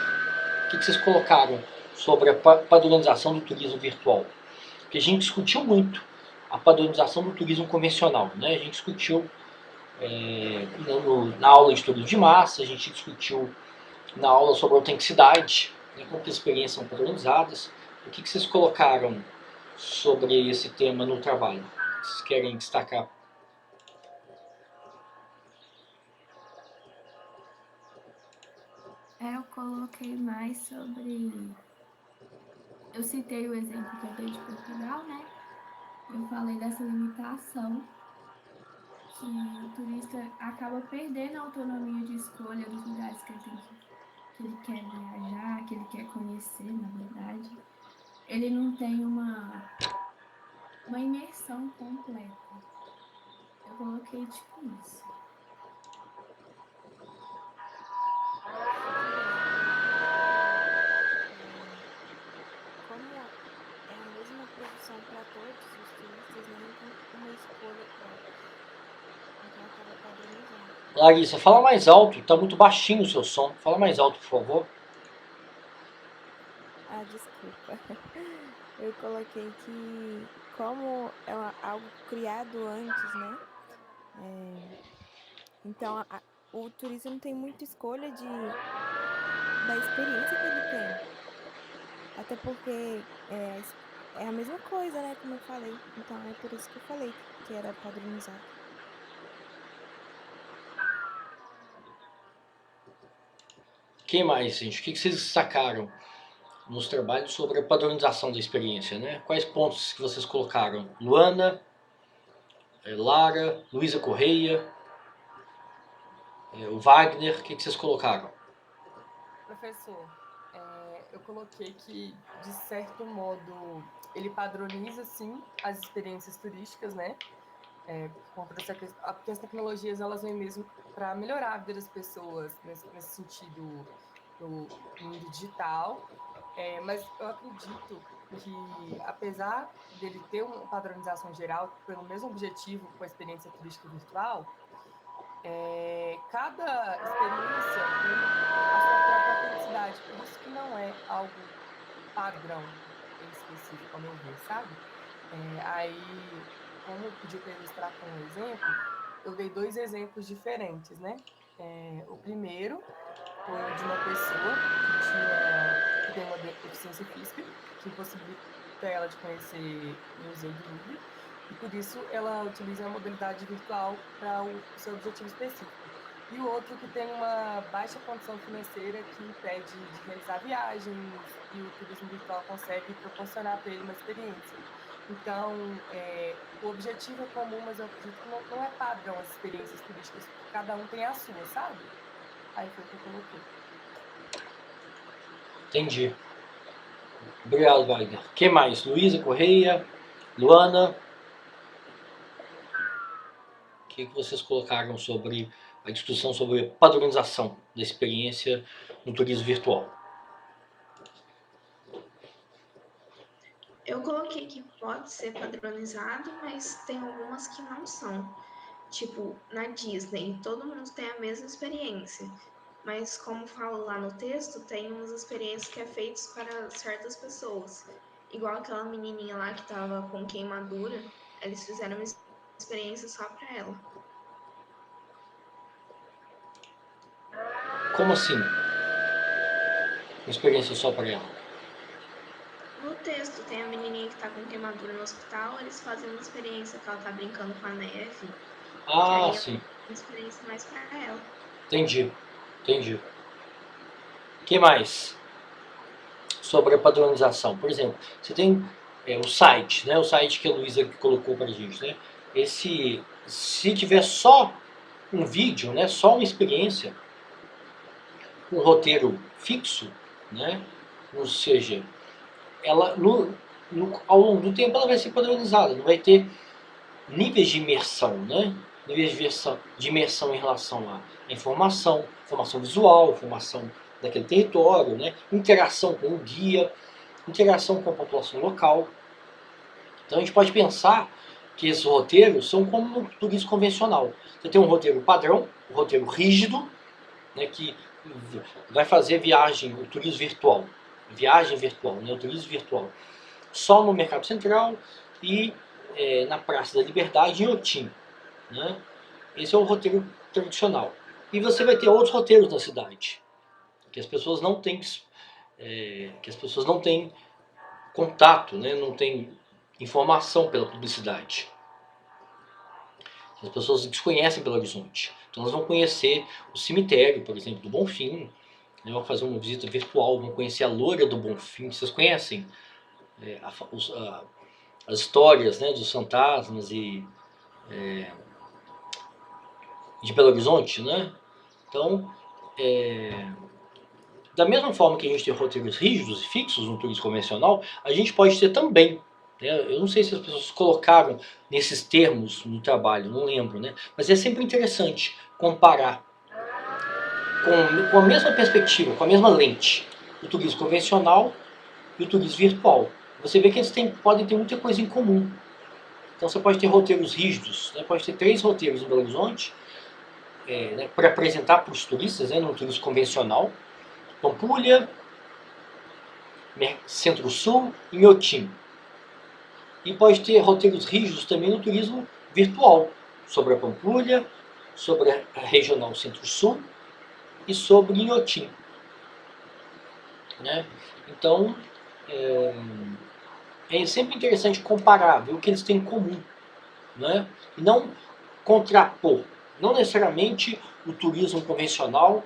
o que vocês colocaram sobre a padronização do turismo virtual? Porque a gente discutiu muito a padronização do turismo convencional, né? A gente discutiu na aula de turismo de massa, a gente discutiu na aula sobre autenticidade, né, como que as experiências são padronizadas. O que vocês colocaram sobre esse tema no trabalho? Vocês querem destacar? Eu coloquei mais sobre. Eu citei o exemplo que eu dei de Portugal, né? Eu falei dessa limitação que o turista acaba perdendo a autonomia de escolha dos lugares que ele quer viajar, que ele quer conhecer, na verdade. Ele não tem uma imersão completa. Eu coloquei tipo isso. Como é a mesma produção para todos os turistas, né, não tem uma escolha própria. Então acaba padronizando. Larissa, fala mais alto, tá muito baixinho o seu som. Fala mais alto, por favor. Ah, desculpa. Eu coloquei que como é algo criado antes, né? Então o turista não tem muita escolha da experiência que ele tem. Até porque é a mesma coisa, né? Como eu falei. Então é por isso que eu falei que era padronizado. Que mais, gente? O que vocês destacaram nos trabalhos sobre a padronização da experiência, né? Quais pontos que vocês colocaram? Luana, Lara, Luísa Correia, o Wagner, o que vocês colocaram? Professor, eu coloquei que, de certo modo, ele padroniza, sim, as experiências turísticas, né? Porque as tecnologias, elas vêm mesmo para melhorar a vida das pessoas, nesse sentido do mundo digital. Mas eu acredito que, apesar dele ter uma padronização geral, pelo mesmo objetivo com a experiência turística virtual, cada experiência tem a sua própria autenticidade, por isso que não é algo padrão em específico, ao meu ver, sabe? Aí, como pediu para ilustrar com um exemplo, eu dei 2 exemplos diferentes, né? O primeiro foi o de uma pessoa que tem uma deficiência física, que impossibilita ela de conhecer o Museu do Louvre, e por isso ela utiliza a modalidade virtual para o seu objetivo específico. E o outro que tem uma baixa condição financeira que impede de realizar viagens, e o turismo virtual consegue proporcionar para ele uma experiência. Então, o objetivo é comum, mas eu acredito que não é padrão as experiências turísticas, cada um tem a sua, sabe? Aí foi o que eu coloquei. Entendi. Obrigado, Wagner. Quem mais? Luísa Correia, Luana. O que vocês colocaram sobre a discussão sobre padronização da experiência no turismo virtual? Eu coloquei que pode ser padronizado, mas tem algumas que não são. Tipo, na Disney, todo mundo tem a mesma experiência. Mas como falo lá no texto, tem umas experiências que é feitas para certas pessoas. Igual aquela menininha lá que tava com queimadura, eles fizeram uma experiência só para ela. Como assim? Uma experiência só para ela? No texto tem a menininha que tá com queimadura no hospital, eles fazem uma experiência que ela tá brincando com a neve. Ah, que aí sim. É uma experiência mais para ela. Entendi. Entendi. O que mais? Sobre a padronização. Por exemplo, você tem o site, né? O site que a Luísa colocou para a gente, né? Se tiver só um vídeo, né? Só uma experiência, um roteiro fixo, né? Ou seja, ela ao longo do tempo ela vai ser padronizada, não vai ter níveis de imersão, né? Níveis de imersão em relação à informação visual, informação daquele território, né? Interação com o guia, interação com a população local. Então a gente pode pensar que esses roteiros são como no turismo convencional. Você tem um roteiro padrão, um roteiro rígido, né, que vai fazer o turismo virtual, viagem virtual, né, o turismo virtual, só no Mercado Central e na Praça da Liberdade em Otim, né? Esse é o roteiro tradicional. E você vai ter outros roteiros na cidade, que as pessoas não têm, contato, né? Não têm informação pela publicidade. As pessoas desconhecem Belo Horizonte. Então elas vão conhecer o cemitério, por exemplo, do Bonfim, né? Vão fazer uma visita virtual, vão conhecer a Loura do Bonfim. Vocês conhecem as histórias, né, dos fantasmas e de Belo Horizonte, né? Então, da mesma forma que a gente tem roteiros rígidos e fixos no turismo convencional, a gente pode ter também, né? Eu não sei se as pessoas colocaram nesses termos no trabalho, não lembro, né? Mas é sempre interessante comparar com a mesma perspectiva, com a mesma lente, o turismo convencional e o turismo virtual. Você vê que eles podem ter muita coisa em comum. Então você pode ter roteiros rígidos, né? Pode ter 3 roteiros em Belo Horizonte, né, para apresentar para os turistas, né, no turismo convencional: Pampulha, Centro-Sul e Inhotim. E pode ter roteiros rígidos também no turismo virtual, sobre a Pampulha, sobre a regional Centro-Sul e sobre Inhotim, né? Então, é sempre interessante comparar, ver o que eles têm em comum, né? E não contrapor. Não necessariamente o turismo convencional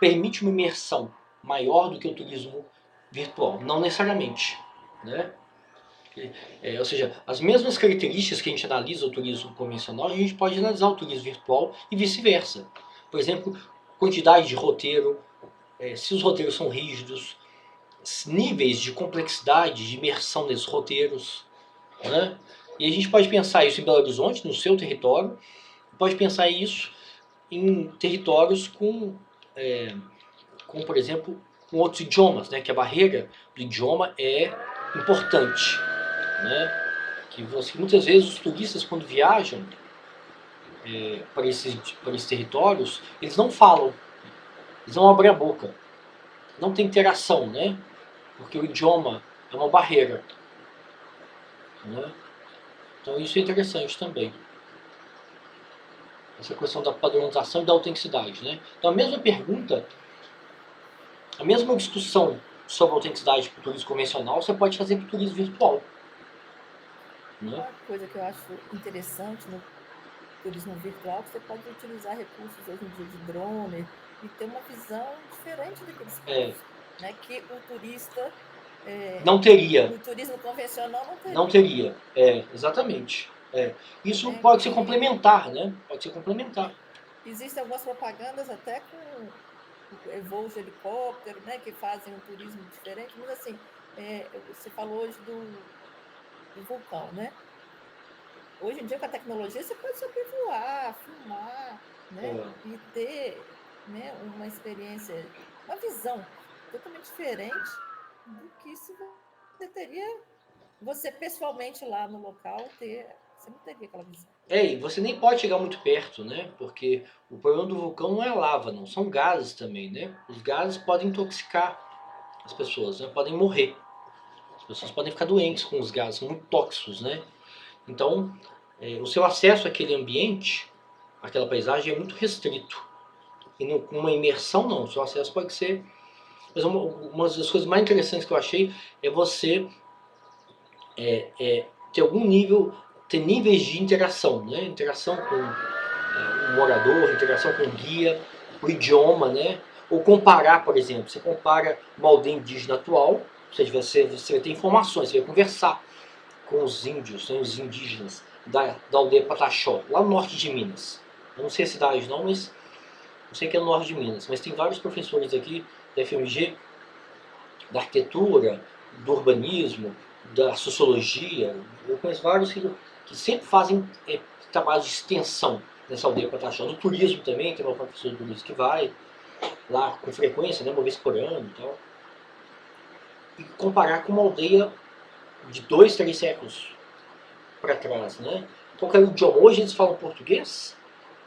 permite uma imersão maior do que o turismo virtual. Não necessariamente, né? Ou seja, as mesmas características que a gente analisa o turismo convencional, a gente pode analisar o turismo virtual e vice-versa. Por exemplo, quantidade de roteiro, se os roteiros são rígidos, níveis de complexidade, de imersão desses roteiros, né? E a gente pode pensar isso em Belo Horizonte, no seu território, pode pensar isso em territórios com, por exemplo, com outros idiomas, né? Que a barreira do idioma é importante, né? Que muitas vezes os turistas, quando viajam para esses territórios, eles não falam, eles não abrem a boca, não tem interação, né? Porque o idioma é uma barreira, né? Então isso é interessante também. Essa questão da padronização e da autenticidade, né? Então a mesma pergunta, a mesma discussão sobre a autenticidade para o turismo convencional, você pode fazer para o turismo virtual. Né? Uma coisa que eu acho interessante no turismo virtual, você pode utilizar recursos hoje em dia de drone e ter uma visão diferente daqueles pontos, né? Que o turista não teria. no turismo convencional não teria. Não teria, exatamente. Isso pode ser complementar, né? Pode ser complementar. Existem algumas propagandas até com voos de helicóptero, né? Que fazem um turismo diferente, mas assim, você falou hoje do vulcão, né? Hoje em dia, com a tecnologia, você pode sobrevoar, filmar, né? E ter, né, uma experiência, uma visão totalmente diferente do que se você teria, você pessoalmente lá no local, você não teria aquela visão. E você nem pode chegar muito perto, né? Porque o problema do vulcão não é lava, não. São gases também, né? Os gases podem intoxicar as pessoas, né? Podem morrer. As pessoas podem ficar doentes com os gases, são muito tóxicos, né? Então, o seu acesso àquele ambiente, àquela paisagem, é muito restrito. E com uma imersão, não. O seu acesso pode ser... Mas uma das coisas mais interessantes que eu achei é você ter algum nível, ter níveis de interação, né? Interação com o morador, interação com o guia, o idioma, né? Ou comparar, por exemplo, você compara uma aldeia indígena atual, ou seja, você vai ter informações, você vai conversar com os índios, né, os indígenas da aldeia Pataxó, lá no norte de Minas. Eu não sei a cidade não, mas eu sei que é no norte de Minas. Mas tem vários professores aqui da FMG, da arquitetura, do urbanismo, da sociologia. Eu conheço vários que sempre fazem trabalhos de extensão nessa aldeia Pataxó. Do turismo também, tem uma professora de turismo que vai lá com frequência, né, uma vez por ano e tal. E comparar com uma aldeia de 2, 3 séculos para trás, né? Qual que é o idioma? Hoje eles falam português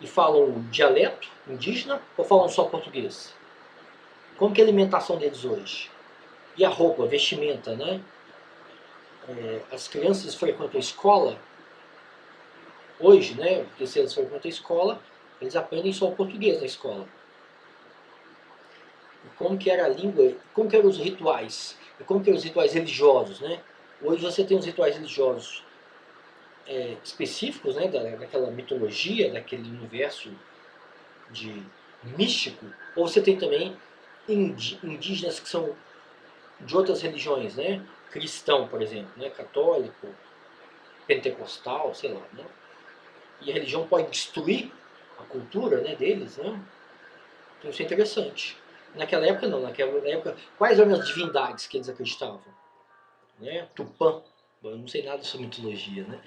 e falam dialeto indígena ou falam só português? Como que é a alimentação deles hoje? E a roupa, a vestimenta, né? As crianças frequentam a escola hoje, né? Porque se eles frequentam a escola, eles aprendem só o português na escola. E como que era a língua? Como que eram os rituais? E como que eram os rituais religiosos, né? Hoje você tem os rituais religiosos específicos, né, daquela mitologia, daquele universo místico, ou você tem também indígenas que são de outras religiões, né, cristão, por exemplo, né, católico, pentecostal, sei lá, né, e a religião pode destruir a cultura, né, deles, né, então isso é interessante. Naquela época não, naquela época, quais eram as divindades que eles acreditavam? Né, Tupã, eu não sei nada sobre mitologia, né,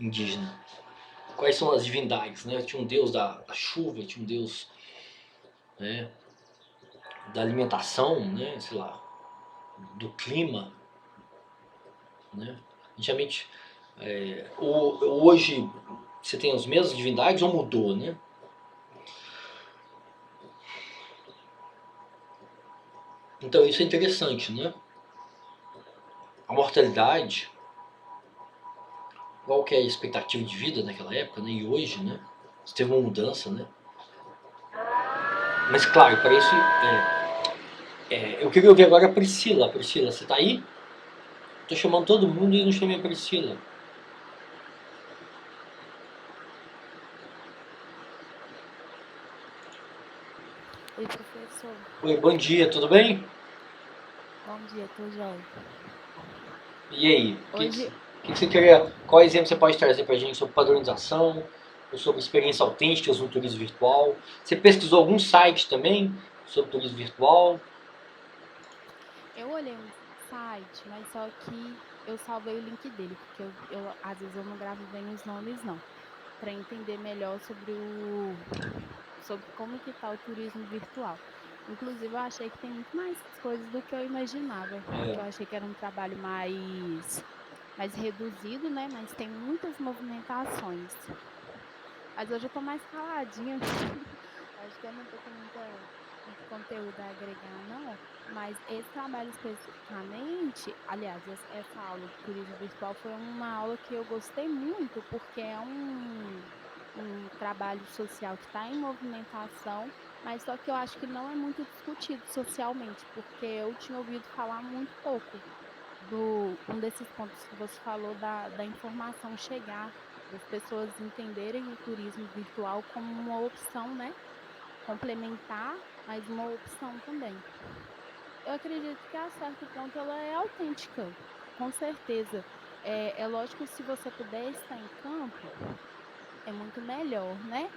indígena. Quais são as divindades, né? Tinha um deus da chuva, tinha um deus, né, da alimentação, né, sei lá, do clima, né? Antigamente, hoje você tem as mesmas divindades ou mudou, né? Então isso é interessante, né? A mortalidade, qual que é a expectativa de vida naquela época, né? E hoje, né? Você teve uma mudança, né? Mas claro, para isso, eu queria ouvir agora a Priscila. Priscila, você tá aí? Tô chamando todo mundo e não chamei a Priscila. Oi, professor. Oi, bom dia, tudo bem? Bom dia, tô joia. E aí? Hoje... que você queria, qual exemplo você pode trazer pra gente sobre padronização, ou sobre experiências autênticas no turismo virtual? Você pesquisou algum site também sobre turismo virtual? Eu olhei um site, mas só que eu salvei o link dele, porque eu às vezes eu não gravo bem os nomes não, para entender melhor sobre como que tá o turismo virtual. Inclusive eu achei que tem muito mais coisas do que eu imaginava. Eu achei que era um trabalho mais reduzido, né? Mas tem muitas movimentações. Mas hoje eu tô mais caladinha. Acho que eu não tô com muita conteúdo a agregar, não, mas esse trabalho especificamente, aliás, essa aula de turismo virtual foi uma aula que eu gostei muito, porque é um trabalho social que está em movimentação, mas só que eu acho que não é muito discutido socialmente, porque eu tinha ouvido falar muito pouco um desses pontos que você falou da informação chegar, das pessoas entenderem o turismo virtual como uma opção, né? Complementar, mas uma opção também. Eu acredito que a certo ponto ela é autêntica, com certeza. É lógico, se você puder estar em campo, é muito melhor, né?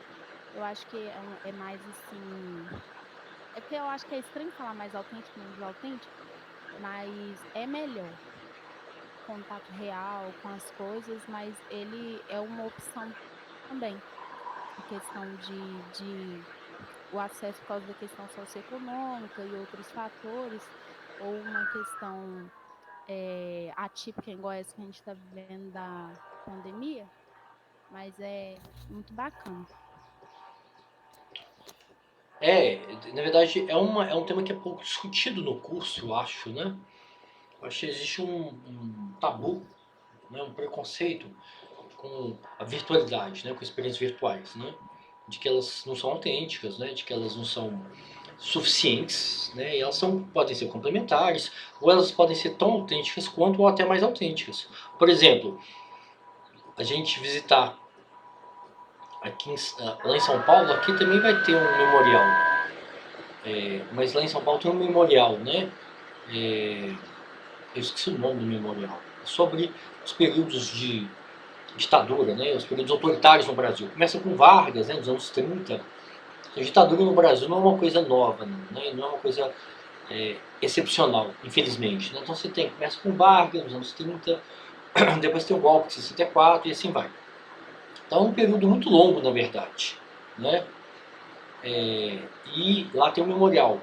Eu acho que é mais assim. É porque eu acho que é estranho falar mais autêntico, menos autêntico, mas é melhor contato real com as coisas, mas ele é uma opção também. A questão de o acesso por causa da questão socioeconômica e outros fatores, ou uma questão atípica, igual essa que a gente está vivendo da pandemia, mas é muito bacana. Na verdade, é um tema que é pouco discutido no curso, eu acho, né? Eu acho que existe um tabu, né? Um preconceito com a virtualidade, né? Com experiências virtuais, né? De que elas não são autênticas, né? De que elas não são suficientes, né? E elas podem ser complementares, ou elas podem ser tão autênticas quanto ou até mais autênticas. Por exemplo, a gente visitar aqui lá em São Paulo, aqui também vai ter um memorial. Mas lá em São Paulo tem um memorial, né? Eu esqueci o nome do memorial. Sobre os períodos de ditadura, né? Os períodos autoritários no Brasil. Começa com Vargas, né? Nos anos 30. A ditadura no Brasil não é uma coisa nova, né? Não é uma coisa excepcional, infelizmente. Né? Então você começa com Vargas nos anos 30, depois tem o golpe de 64 e assim vai. Então é um período muito longo, na verdade. Né? E lá tem um memorial.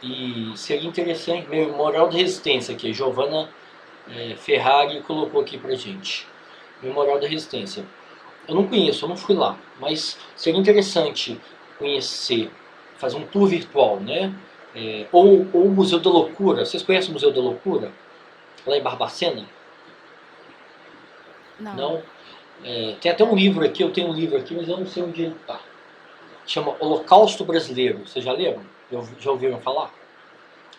E seria interessante, Memorial da Resistência, que a Giovanna Ferrari colocou aqui pra gente. Memorial da Resistência. Eu não conheço, eu não fui lá, mas seria interessante conhecer, fazer um tour virtual, né? Ou o Museu da Loucura. Vocês conhecem o Museu da Loucura? Lá em Barbacena? Não? Tem até um livro aqui, eu tenho um livro aqui, mas eu não sei onde ele está. Chama Holocausto Brasileiro. Vocês já leram? Já ouviram falar?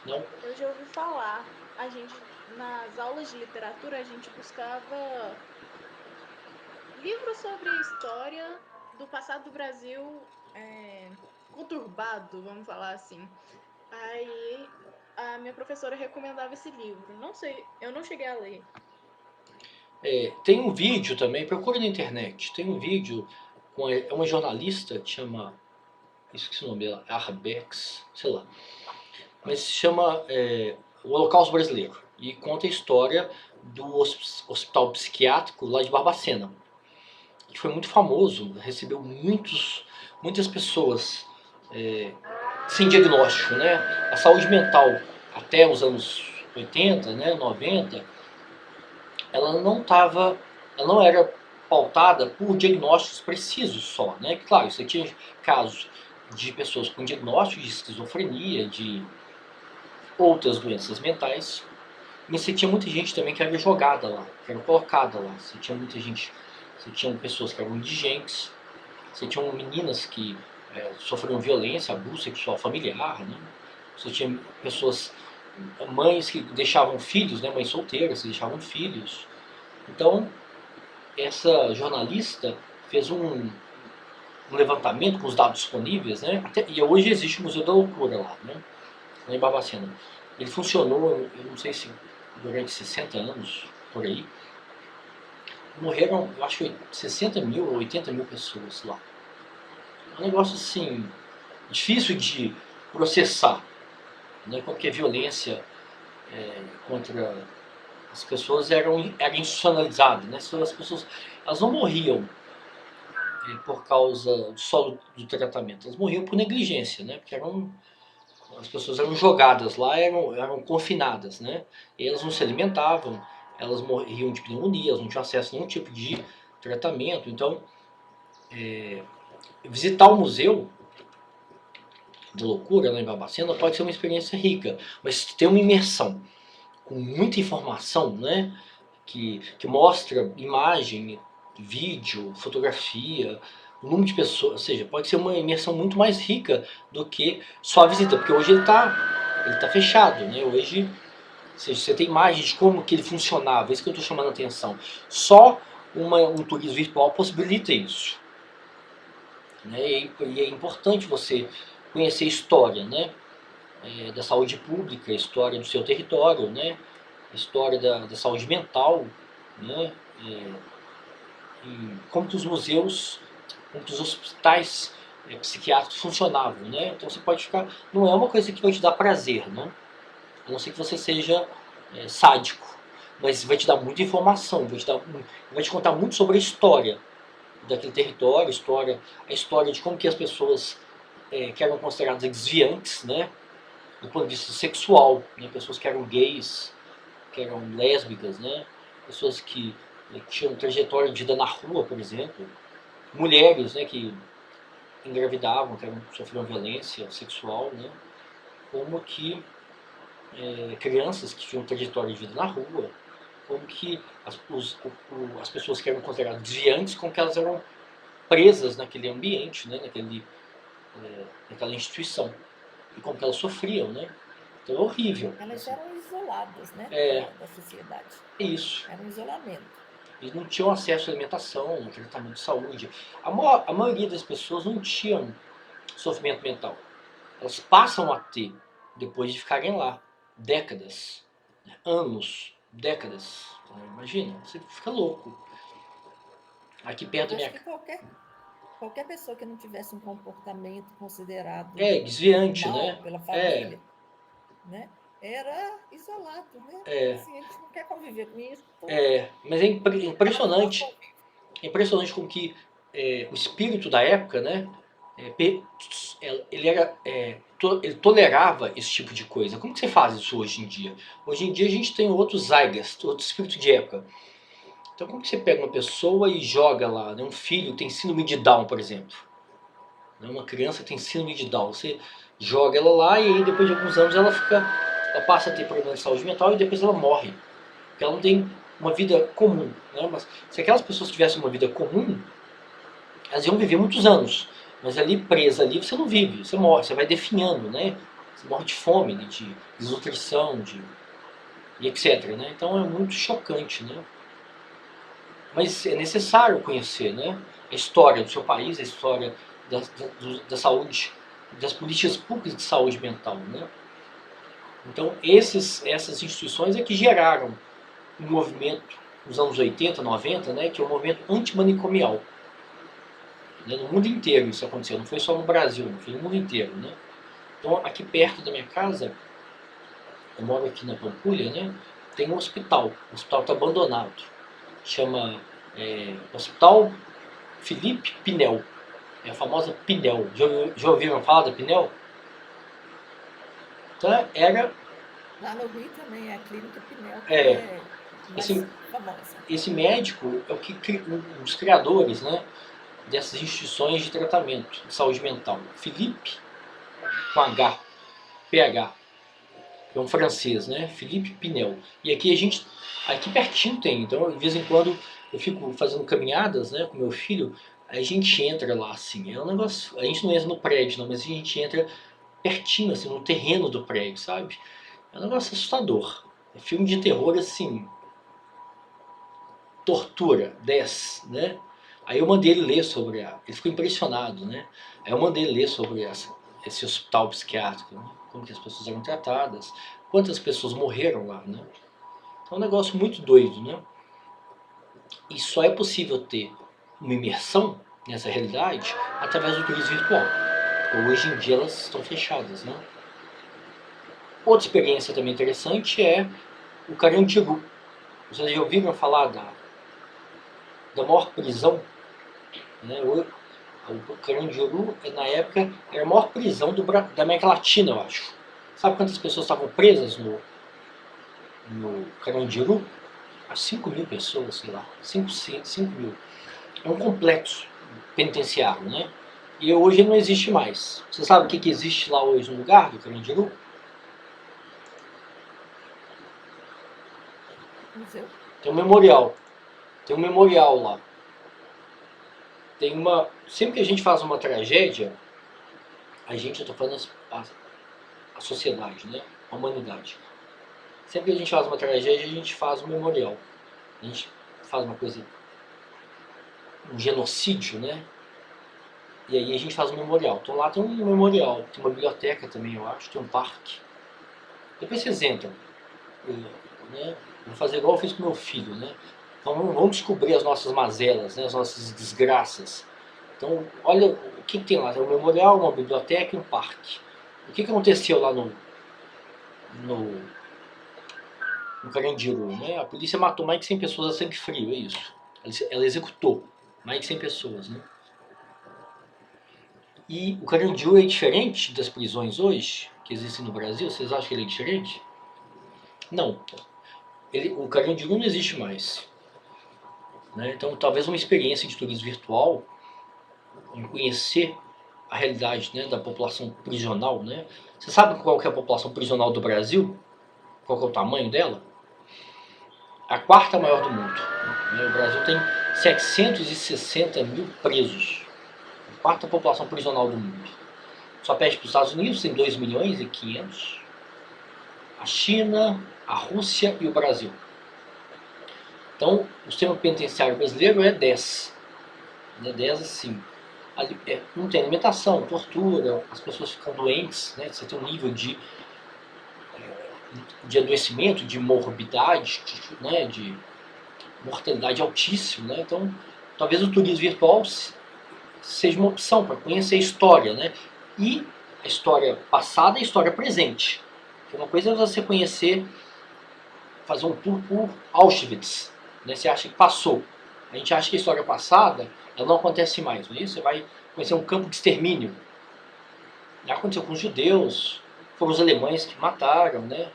Não? Eu já ouvi falar. A gente, nas aulas de literatura, a gente buscava livros sobre a história do passado do Brasil conturbado, vamos falar assim. Aí a minha professora recomendava esse livro. Não sei, eu não cheguei a ler. Tem um vídeo também, procure na internet. Tem um vídeo com uma jornalista que chama, esqueci o nome dela, Arbex, sei lá. Mas se chama O Holocausto Brasileiro. E conta a história do hospital psiquiátrico lá de Barbacena. Que foi muito famoso, recebeu muitas pessoas sem diagnóstico, né? A saúde mental até os anos 80, né, 90, ela não era pautada por diagnósticos precisos só, né? Claro, você tinha casos de pessoas com diagnóstico de esquizofrenia, de outras doenças mentais, mas você tinha muita gente também que era jogada lá, que era colocada lá. Você tinha muita gente, você tinha pessoas que eram indigentes, você tinha meninas que sofriam violência, abuso sexual familiar, né? Você tinha pessoas, mães que deixavam filhos, né? Mães solteiras que deixavam filhos. Então, essa jornalista fez um levantamento com os dados disponíveis, né? E hoje existe o Museu da Loucura lá, né? Lá em Barbacena. Ele funcionou, eu não sei se durante 60 anos, por aí. Morreram, eu acho que 60 mil ou 80 mil pessoas lá. É um negócio assim, difícil de processar, né? Porque a violência contra as pessoas era institucionalizada, né? As pessoas, elas não morriam por causa só do tratamento, elas morriam por negligência, né? Porque as pessoas eram jogadas lá, eram confinadas, né? E elas não se alimentavam, elas morriam de pneumonia, elas não tinham acesso a nenhum tipo de tratamento. Então, visitar o museu de loucura lá em Barbacena pode ser uma experiência rica, mas ter uma imersão com muita informação, né, que mostra imagem, vídeo, fotografia, o número de pessoas, ou seja, pode ser uma imersão muito mais rica do que só a visita, porque hoje ele tá fechado, né? Hoje, ou seja, você tem imagens de como que ele funcionava, isso que eu estou chamando a atenção. Só um turismo virtual possibilita isso, né? E é importante você conhecer a história, né, da saúde pública, a história do seu território, né, a história da saúde mental, né, e como que os museus, como que os hospitais psiquiátricos funcionavam, né? Então você pode ficar, não é uma coisa que vai te dar prazer, né? A não ser que você seja sádico, mas vai te dar muita informação, vai te contar muito sobre a história daquele território, a história de como que as pessoas que eram consideradas desviantes, né, do ponto de vista sexual, né, pessoas que eram gays, que eram lésbicas, né, pessoas que tinham trajetória de vida na rua, por exemplo, mulheres, né, que engravidavam, que sofriam violência sexual, né, como que crianças que tinham trajetória de vida na rua, como que as pessoas que eram consideradas desviantes, como que elas eram presas naquele ambiente, né, naquela instituição, e como que elas sofriam, né? Então é horrível. Elas eram isoladas, né, da sociedade. Isso. Era um isolamento. Eles não tinham acesso à alimentação, tratamento de saúde. A maioria das pessoas não tinham sofrimento mental. Elas passam a ter, depois de ficarem lá, décadas, anos, décadas. Imagina, você fica louco. Aqui perto da minha casa. Qualquer pessoa que não tivesse um comportamento considerado desviante, mal né? pela família, né? Era isolado, né? Assim, a gente não quer conviver com isso. Mas é impressionante. É impressionante como que o espírito da época, né? Ele tolerava esse tipo de coisa. Como que você faz isso hoje em dia? Hoje em dia a gente tem outro zeitgeist, outro espírito de época. Então como que você pega uma pessoa e joga lá, né? Um filho tem síndrome de Down, por exemplo. Uma criança tem síndrome de Down. Você joga ela lá e aí depois de alguns anos ela passa a ter problemas de saúde mental e depois ela morre. Porque ela não tem uma vida comum, né? Mas se aquelas pessoas tivessem uma vida comum, elas iam viver muitos anos. Mas ali, presa ali, você não vive, você morre, você vai definhando, né? Você morre de fome, de desnutrição, e etc, né? Então é muito chocante, né? Mas é necessário conhecer, né, a história do seu país, a história da saúde, das políticas públicas de saúde mental, né? Então essas instituições é que geraram um movimento nos anos 80, 90, né, que é o movimento antimanicomial. Né, no mundo inteiro isso aconteceu, não foi só no Brasil, foi no mundo inteiro, né? Então aqui perto da minha casa, eu moro aqui na Pampulha, né, tem um hospital, o hospital está abandonado, chama Hospital Felipe Pinel, é a famosa Pinel. Já ouviram falar da Pinel? Então era... Lá no Rio também é a Clínica Pinel, que é mais famosa. Esse médico é um dos criadores, né, dessas instituições de tratamento de saúde mental. Felipe, com H, PH, é um francês, né, Felipe Pinel. E aqui pertinho tem, então de vez em quando eu fico fazendo caminhadas, né, com meu filho, aí a gente entra lá, assim, é um negócio, a gente não entra no prédio não, mas a gente entra pertinho, assim, no terreno do prédio, sabe? É um negócio assustador. É filme de terror, assim, tortura, 10, né? Aí eu mandei ele ler sobre ele ficou impressionado, né? Aí eu mandei ele ler sobre esse hospital psiquiátrico, né? Como que as pessoas eram tratadas, quantas pessoas morreram lá, né? Então é um negócio muito doido, né? E só é possível ter uma imersão nessa realidade através do turismo virtual. Então, hoje em dia elas estão fechadas, né? Outra experiência também interessante é o Carandiru. Vocês já ouviram falar da maior prisão? Né? O Carandiru, na época, era a maior prisão da América Latina, eu acho. Sabe quantas pessoas estavam presas no Carandiru? 5 mil pessoas, sei lá, 5 mil. É um complexo penitenciário, né? E hoje não existe mais. Você sabe o que existe lá hoje no lugar do Carandiru? Museu? Tem um memorial. Tem um memorial lá. Tem uma... Sempre que a gente faz uma tragédia, a gente, eu tô falando a sociedade, né? A humanidade. Sempre que a gente faz uma tragédia, a gente faz um memorial. A gente faz uma coisa... um genocídio, né? E aí a gente faz um memorial. Então lá tem um memorial, tem uma biblioteca também, eu acho, tem um parque. Depois vocês entram. Né? Vou fazer igual eu fiz com meu filho, né? Então vamos descobrir as nossas mazelas, né? As nossas desgraças. Então, olha o que tem lá. Tem um memorial, uma biblioteca e um parque. O que aconteceu lá no Carandiru, né? A polícia matou mais de 100 pessoas a sangue frio, é isso. Ela executou mais de 100 pessoas, né? E o Carandiru é diferente das prisões hoje, que existem no Brasil. Vocês acham que ele é diferente? Não. O Carandiru não existe mais. Né? Então, talvez uma experiência de turismo virtual, em conhecer a realidade, né, da população prisional. Né? Você sabe qual que é a população prisional do Brasil? Qual que é o tamanho dela? A quarta maior do mundo. Né? O Brasil tem 760 mil presos. A quarta população prisional do mundo. Só perde para os Estados Unidos, tem 2 milhões e 500. A China, a Rússia e o Brasil. Então, o sistema penitenciário brasileiro é 10. Né? 10 assim. Não tem alimentação, tortura, as pessoas ficam doentes, né? Você tem um nível de adoecimento, de morbidade, né? De mortalidade altíssimo. Né? Então, talvez o turismo virtual seja uma opção para conhecer a história, né? E a história passada e a história presente. Porque uma coisa é você conhecer, fazer um tour por Auschwitz, né? Você acha que passou. A gente acha que a história passada ela não acontece mais, não é isso? Você vai conhecer um campo de extermínio. Aconteceu com os judeus, foram os alemães que mataram, né?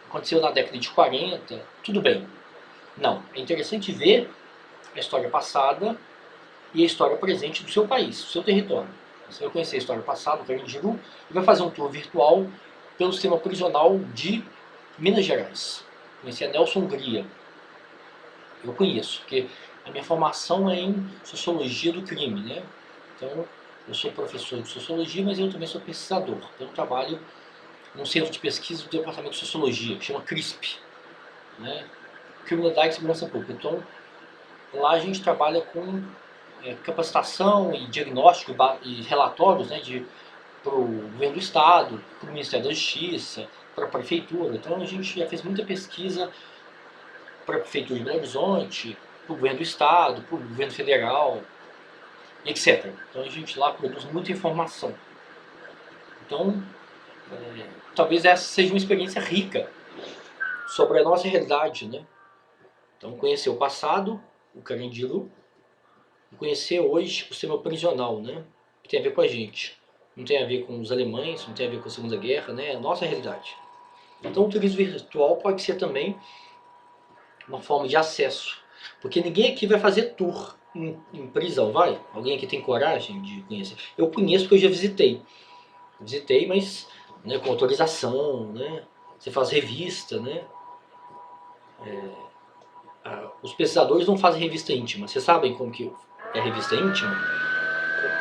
Aconteceu na década de 40, tudo bem. Não, é interessante ver a história passada e a história presente do seu país, do seu território. Você vai conhecer a história passada do Carandiru e vai fazer um tour virtual pelo sistema prisional de Minas Gerais. Conheci a Nelson Hungria. Eu conheço, porque a minha formação é em Sociologia do Crime, né? Então, eu sou professor de Sociologia, mas eu também sou pesquisador. Então, eu trabalho num centro de pesquisa do Departamento de Sociologia, que chama CRISP, né? Criminalidade e Segurança Pública. Então, lá a gente trabalha com capacitação e diagnóstico e relatórios, né, para o governo do Estado, para o Ministério da Justiça, para a Prefeitura. Então, a gente já fez muita pesquisa para a Prefeitura de Belo Horizonte, para o governo do Estado, para o governo federal, etc. Então a gente lá produz muita informação. Então, talvez essa seja uma experiência rica sobre a nossa realidade, né? Então conhecer o passado, o Carandiru, e conhecer hoje o sistema prisional, né? Que tem a ver com a gente. Não tem a ver com os alemães, não tem a ver com a Segunda Guerra, né? É a nossa realidade. Então o turismo virtual pode ser também uma forma de acesso. Porque ninguém aqui vai fazer tour em prisão, vai? Alguém aqui tem coragem de conhecer? Eu conheço porque eu já visitei. Visitei, mas né, com autorização, né? Você faz revista, né? Os pesquisadores não fazem revista íntima. Vocês sabem como que é revista íntima?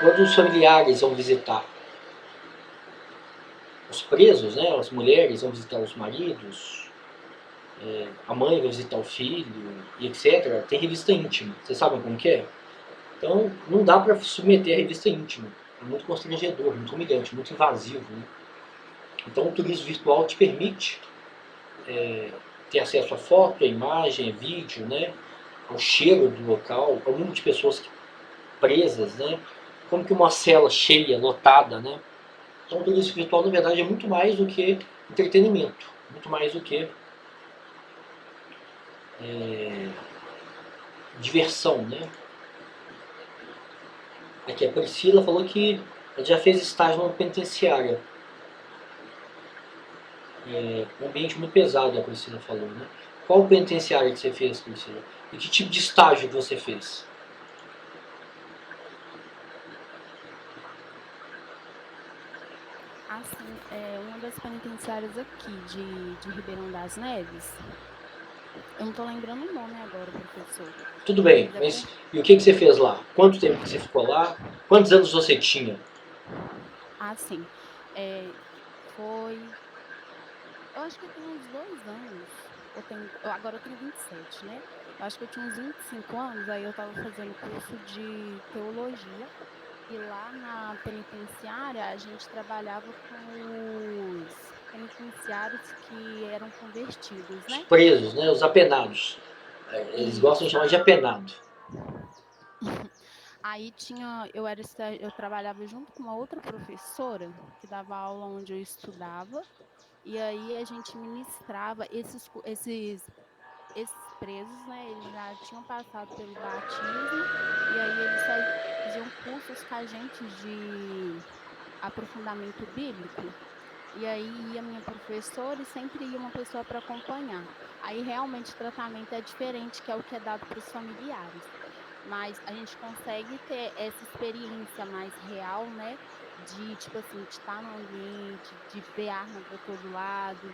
Quando os familiares vão visitar os presos, né? As mulheres vão visitar os maridos, a mãe vai visitar o filho, e etc. Tem revista íntima. Vocês sabem como que é? Então, não dá para submeter a revista íntima. É muito constrangedor, muito humilhante, muito invasivo. Né? Então, o turismo virtual te permite ter acesso a foto, a imagem, a vídeo, né? Ao cheiro do local, ao número de pessoas presas, né? Como que uma cela cheia, lotada, né? Então, o turismo virtual, na verdade, é muito mais do que entretenimento, muito mais do que diversão, né? Aqui a Priscila falou que ela já fez estágio numa penitenciária. Um ambiente muito pesado, a Priscila falou, né? Qual penitenciária que você fez, Priscila? E que tipo de estágio que você fez? assim, uma das penitenciárias aqui de Ribeirão das Neves, eu não tô lembrando o nome agora, professor. Tudo bem, Mas é mas por... e o que você fez lá? Quanto tempo que você ficou lá? Quantos anos você tinha? Assim, foi... Eu acho que eu tenho uns 2 anos. Agora eu tenho 27, né? Eu acho que eu tinha uns 25 anos, aí eu estava fazendo curso de teologia. E lá na penitenciária, a gente trabalhava com os penitenciários que eram convertidos, Os né? presos, né? Os apenados. Eles gostam de Isso. chamar de apenado. Aí eu trabalhava junto com uma outra professora que dava aula onde eu estudava. E aí a gente ministrava esses presos, né, eles já tinham passado pelo batismo, e aí eles faziam cursos com a gente de aprofundamento bíblico. E aí ia minha professora e sempre ia uma pessoa para acompanhar. Aí realmente o tratamento é diferente, que é o que é dado para os familiares. Mas a gente consegue ter essa experiência mais real, né? De, tipo assim, de estar no ambiente, de ver arma para todo lado.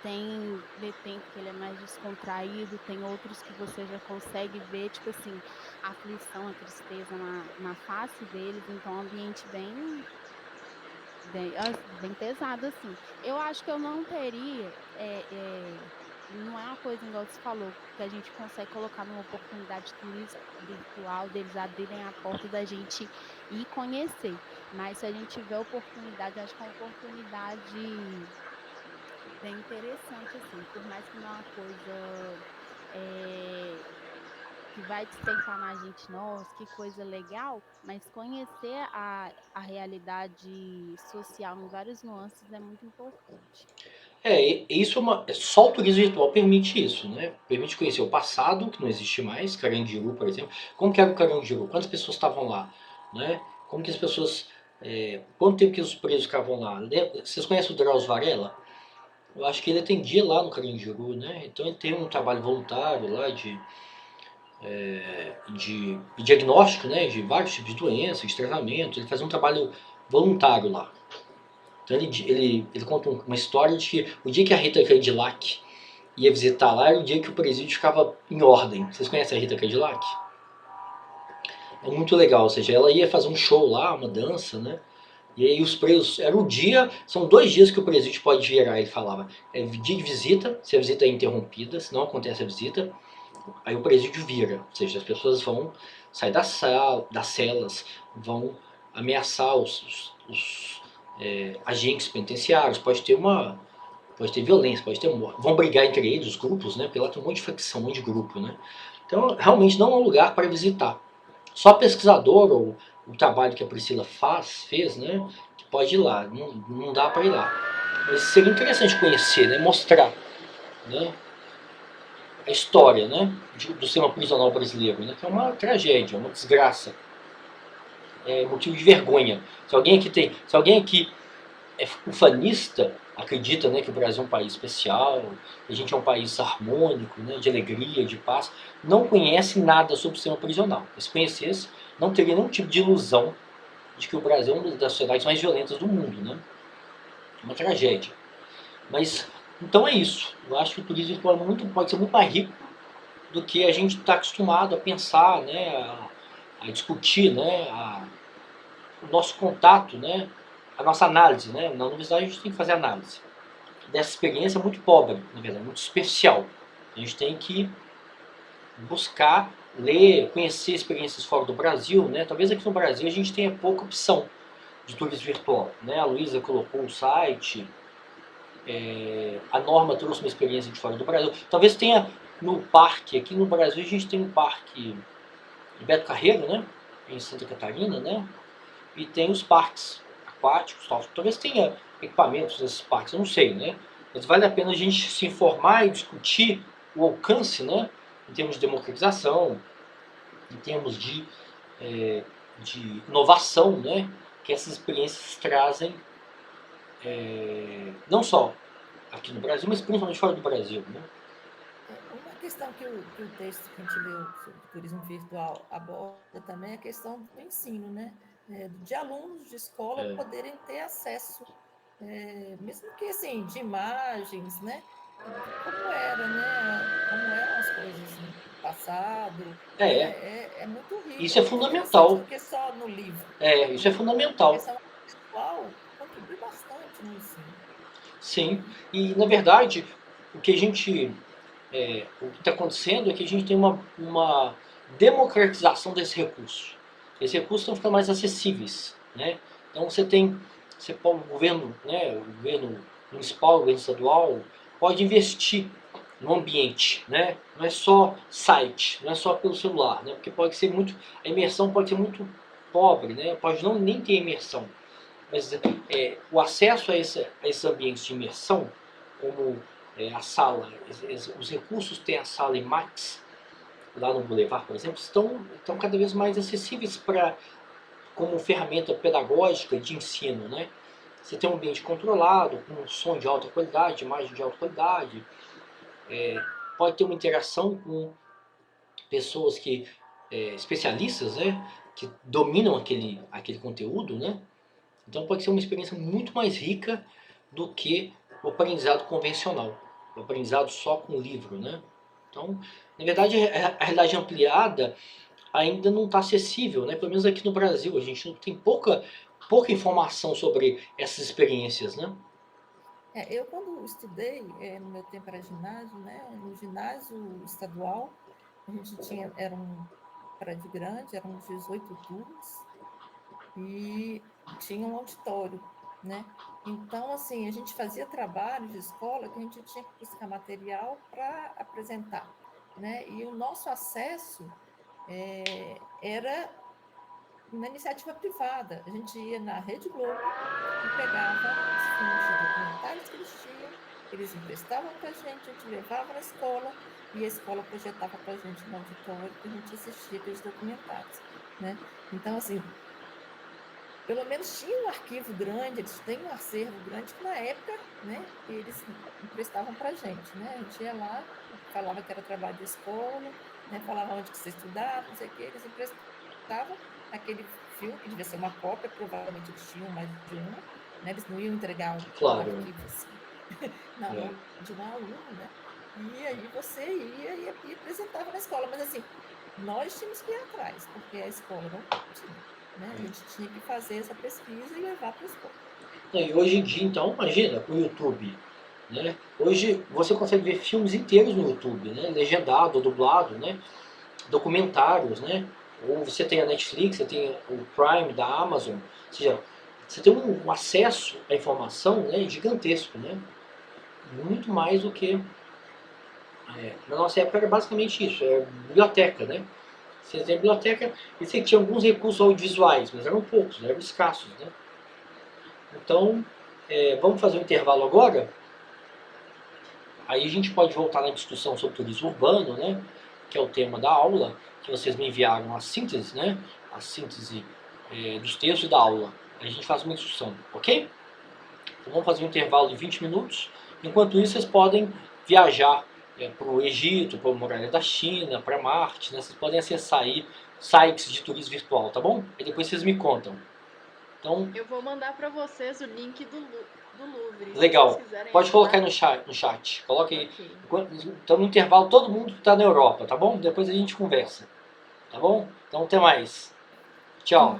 Tem detento que ele é mais descontraído, tem outros que você já consegue ver, tipo assim, a aflição, a tristeza na face deles, então é um ambiente bem pesado, assim. Eu acho que eu não teria, não é uma coisa igual você falou, que a gente consegue colocar numa oportunidade de turismo virtual, deles abrirem a porta da gente ir conhecer. Mas se a gente tiver oportunidade, acho que é uma oportunidade bem interessante, assim, por mais que não é uma coisa que vai despertar na gente, nossa, que coisa legal, mas conhecer a realidade social em várias nuances é muito importante. Isso só o turismo virtual permite isso, né? Permite conhecer o passado, que não existe mais, Carandiru, por exemplo. Como que era o Carandiru? Quantas pessoas estavam lá? Né? Como que as pessoas... quanto tempo que os presos ficavam lá? Vocês conhecem o Drauzio Varela? Eu acho que ele atendia lá no Carandiru, né? Então ele tem um trabalho voluntário lá de diagnóstico, né? De vários tipos de doenças, de tratamento. Ele faz um trabalho voluntário lá. Então ele conta uma história de que o dia que a Rita Cadillac ia visitar lá era o dia que o presídio ficava em ordem. Vocês conhecem a Rita Cadillac? É muito legal, ou seja, ela ia fazer um show lá, uma dança, né? E aí os presos, era o dia, são 2 dias que o presídio pode virar, ele falava. É dia de visita, se a visita é interrompida, se não acontece a visita, aí o presídio vira. Ou seja, as pessoas vão sair das celas, vão ameaçar os agentes penitenciários, pode ter violência, pode ter morte. Vão brigar entre eles, os grupos, né? Porque lá tem um monte de facção, um monte de grupo, né? Então, realmente não é um lugar para visitar. Só pesquisador, ou o trabalho que a Priscila fez, né? Que pode ir lá, não dá para ir lá. Mas seria interessante conhecer, né? Mostrar, né? A história, né? Do sistema prisional brasileiro, né? Que é uma tragédia, uma desgraça. É motivo de vergonha. Se alguém aqui é ufanista, acredita, né, que o Brasil é um país especial, que a gente é um país harmônico, né, de alegria, de paz, não conhece nada sobre o sistema prisional. Se conhecesse, não teria nenhum tipo de ilusão de que o Brasil é uma das sociedades mais violentas do mundo, né? Uma tragédia. Mas, então é isso. Eu acho que o turismo virtual pode ser muito mais rico do que a gente está acostumado a pensar, né, a discutir, né, o nosso contato, né, a nossa análise, né? Na universidade a gente tem que fazer análise dessa experiência muito pobre, na verdade, muito superficial. A gente tem que buscar, ler, conhecer experiências fora do Brasil, né? Talvez aqui no Brasil a gente tenha pouca opção de turismo virtual, né? A Luísa colocou um site, a Norma trouxe uma experiência de fora do Brasil. Talvez tenha no parque, aqui no Brasil a gente tem um parque de Beto Carreiro, né? Em Santa Catarina, né? E tem os parques aquáticos, talvez tenha equipamentos nesses parques, eu não sei, né? Mas vale a pena a gente se informar e discutir o alcance, né? Em termos de democratização, em termos de inovação, né? Que essas experiências trazem, não só aqui no Brasil, mas principalmente fora do Brasil, né? Uma questão que o texto que a gente leu sobre turismo virtual aborda também é a questão do ensino, né? de alunos de escola poderem ter acesso, mesmo que assim, de imagens, né? Como era, né? Como eram as coisas no passado. É muito rico, Isso é muito interessante fundamental. do que só no livro. Isso é A fundamental. questão pessoal contribui bastante no ensino. Sim, e na verdade, o que está acontecendo é que a gente tem uma democratização desse recurso. Esses recursos estão ficando mais acessíveis, né? Então o governo, né, o governo municipal, o governo estadual, pode investir no ambiente, né? Não é só site, não é só pelo celular, né? Porque a imersão pode ser muito pobre, né? Pode nem ter imersão. Mas o acesso a esses ambientes de imersão, como a sala, os recursos que tem a sala IMAX, lá no Boulevard, por exemplo, estão cada vez mais acessíveis como ferramenta pedagógica de ensino, né? Você tem um ambiente controlado, com som de alta qualidade, imagem de alta qualidade, pode ter uma interação com pessoas especialistas, né? Que dominam aquele conteúdo, né? Então pode ser uma experiência muito mais rica do que o aprendizado convencional, o aprendizado só com livro, né? Então, na verdade, a realidade ampliada ainda não está acessível, né? Pelo menos aqui no Brasil, a gente não tem pouca informação sobre essas experiências, né? Eu quando estudei, no meu tempo era ginásio, né? No ginásio estadual, a gente era um prédio grande, eram 18 turmas, e tinha um auditório, né? Então, assim, a gente fazia trabalho de escola que a gente tinha que buscar material para apresentar, né? E o nosso acesso era na iniciativa privada. A gente ia na Rede Globo e pegava os filmes de documentários que eles tinham, eles emprestavam para a gente levava na escola e a escola projetava para a gente no auditório para a gente assistir aqueles documentários, né? Então, assim, pelo menos tinha um arquivo grande, eles têm um acervo grande que na época, né, eles emprestavam para a gente, né? A gente ia lá, falava que era trabalho de escola, né, falava onde que você estudava, não sei o que, eles emprestavam aquele filme, que devia ser uma cópia, provavelmente eles tinham mais de uma, né? Eles não iam entregar um arquivo assim, na mão de um aluno, né? E aí você ia e apresentava na escola, mas assim, nós tínhamos que ir atrás, porque a escola não tinha. Né? A gente tinha que fazer essa pesquisa e levar para a escola. E hoje em dia, então, imagina o YouTube. Né? Hoje você consegue ver filmes inteiros no YouTube, né? Legendado, dublado, né? Documentários, né? Ou você tem a Netflix, você tem o Prime da Amazon, ou seja, você tem um acesso à informação, né, gigantesco, né? Muito mais do que na nossa época era basicamente isso, biblioteca, né? Você tem a biblioteca e você tinha alguns recursos audiovisuais, mas eram poucos, eram escassos, né? Então, vamos fazer um intervalo agora. Aí a gente pode voltar na discussão sobre turismo urbano, né? Que é o tema da aula, que vocês me enviaram a síntese, né? A síntese dos textos da aula. Aí a gente faz uma discussão, ok? Então vamos fazer um intervalo de 20 minutos. Enquanto isso, vocês podem viajar para o Egito, para a muralha da China, para Marte, né? Vocês podem acessar aí sites de turismo virtual, tá bom? E depois vocês me contam. Então, eu vou mandar para vocês o link do Louvre. Legal. Pode colocar aí no chat. Coloque aí. Okay. Então, no intervalo, todo mundo está na Europa, tá bom? Depois a gente conversa. Tá bom? Então, até mais. Tchau.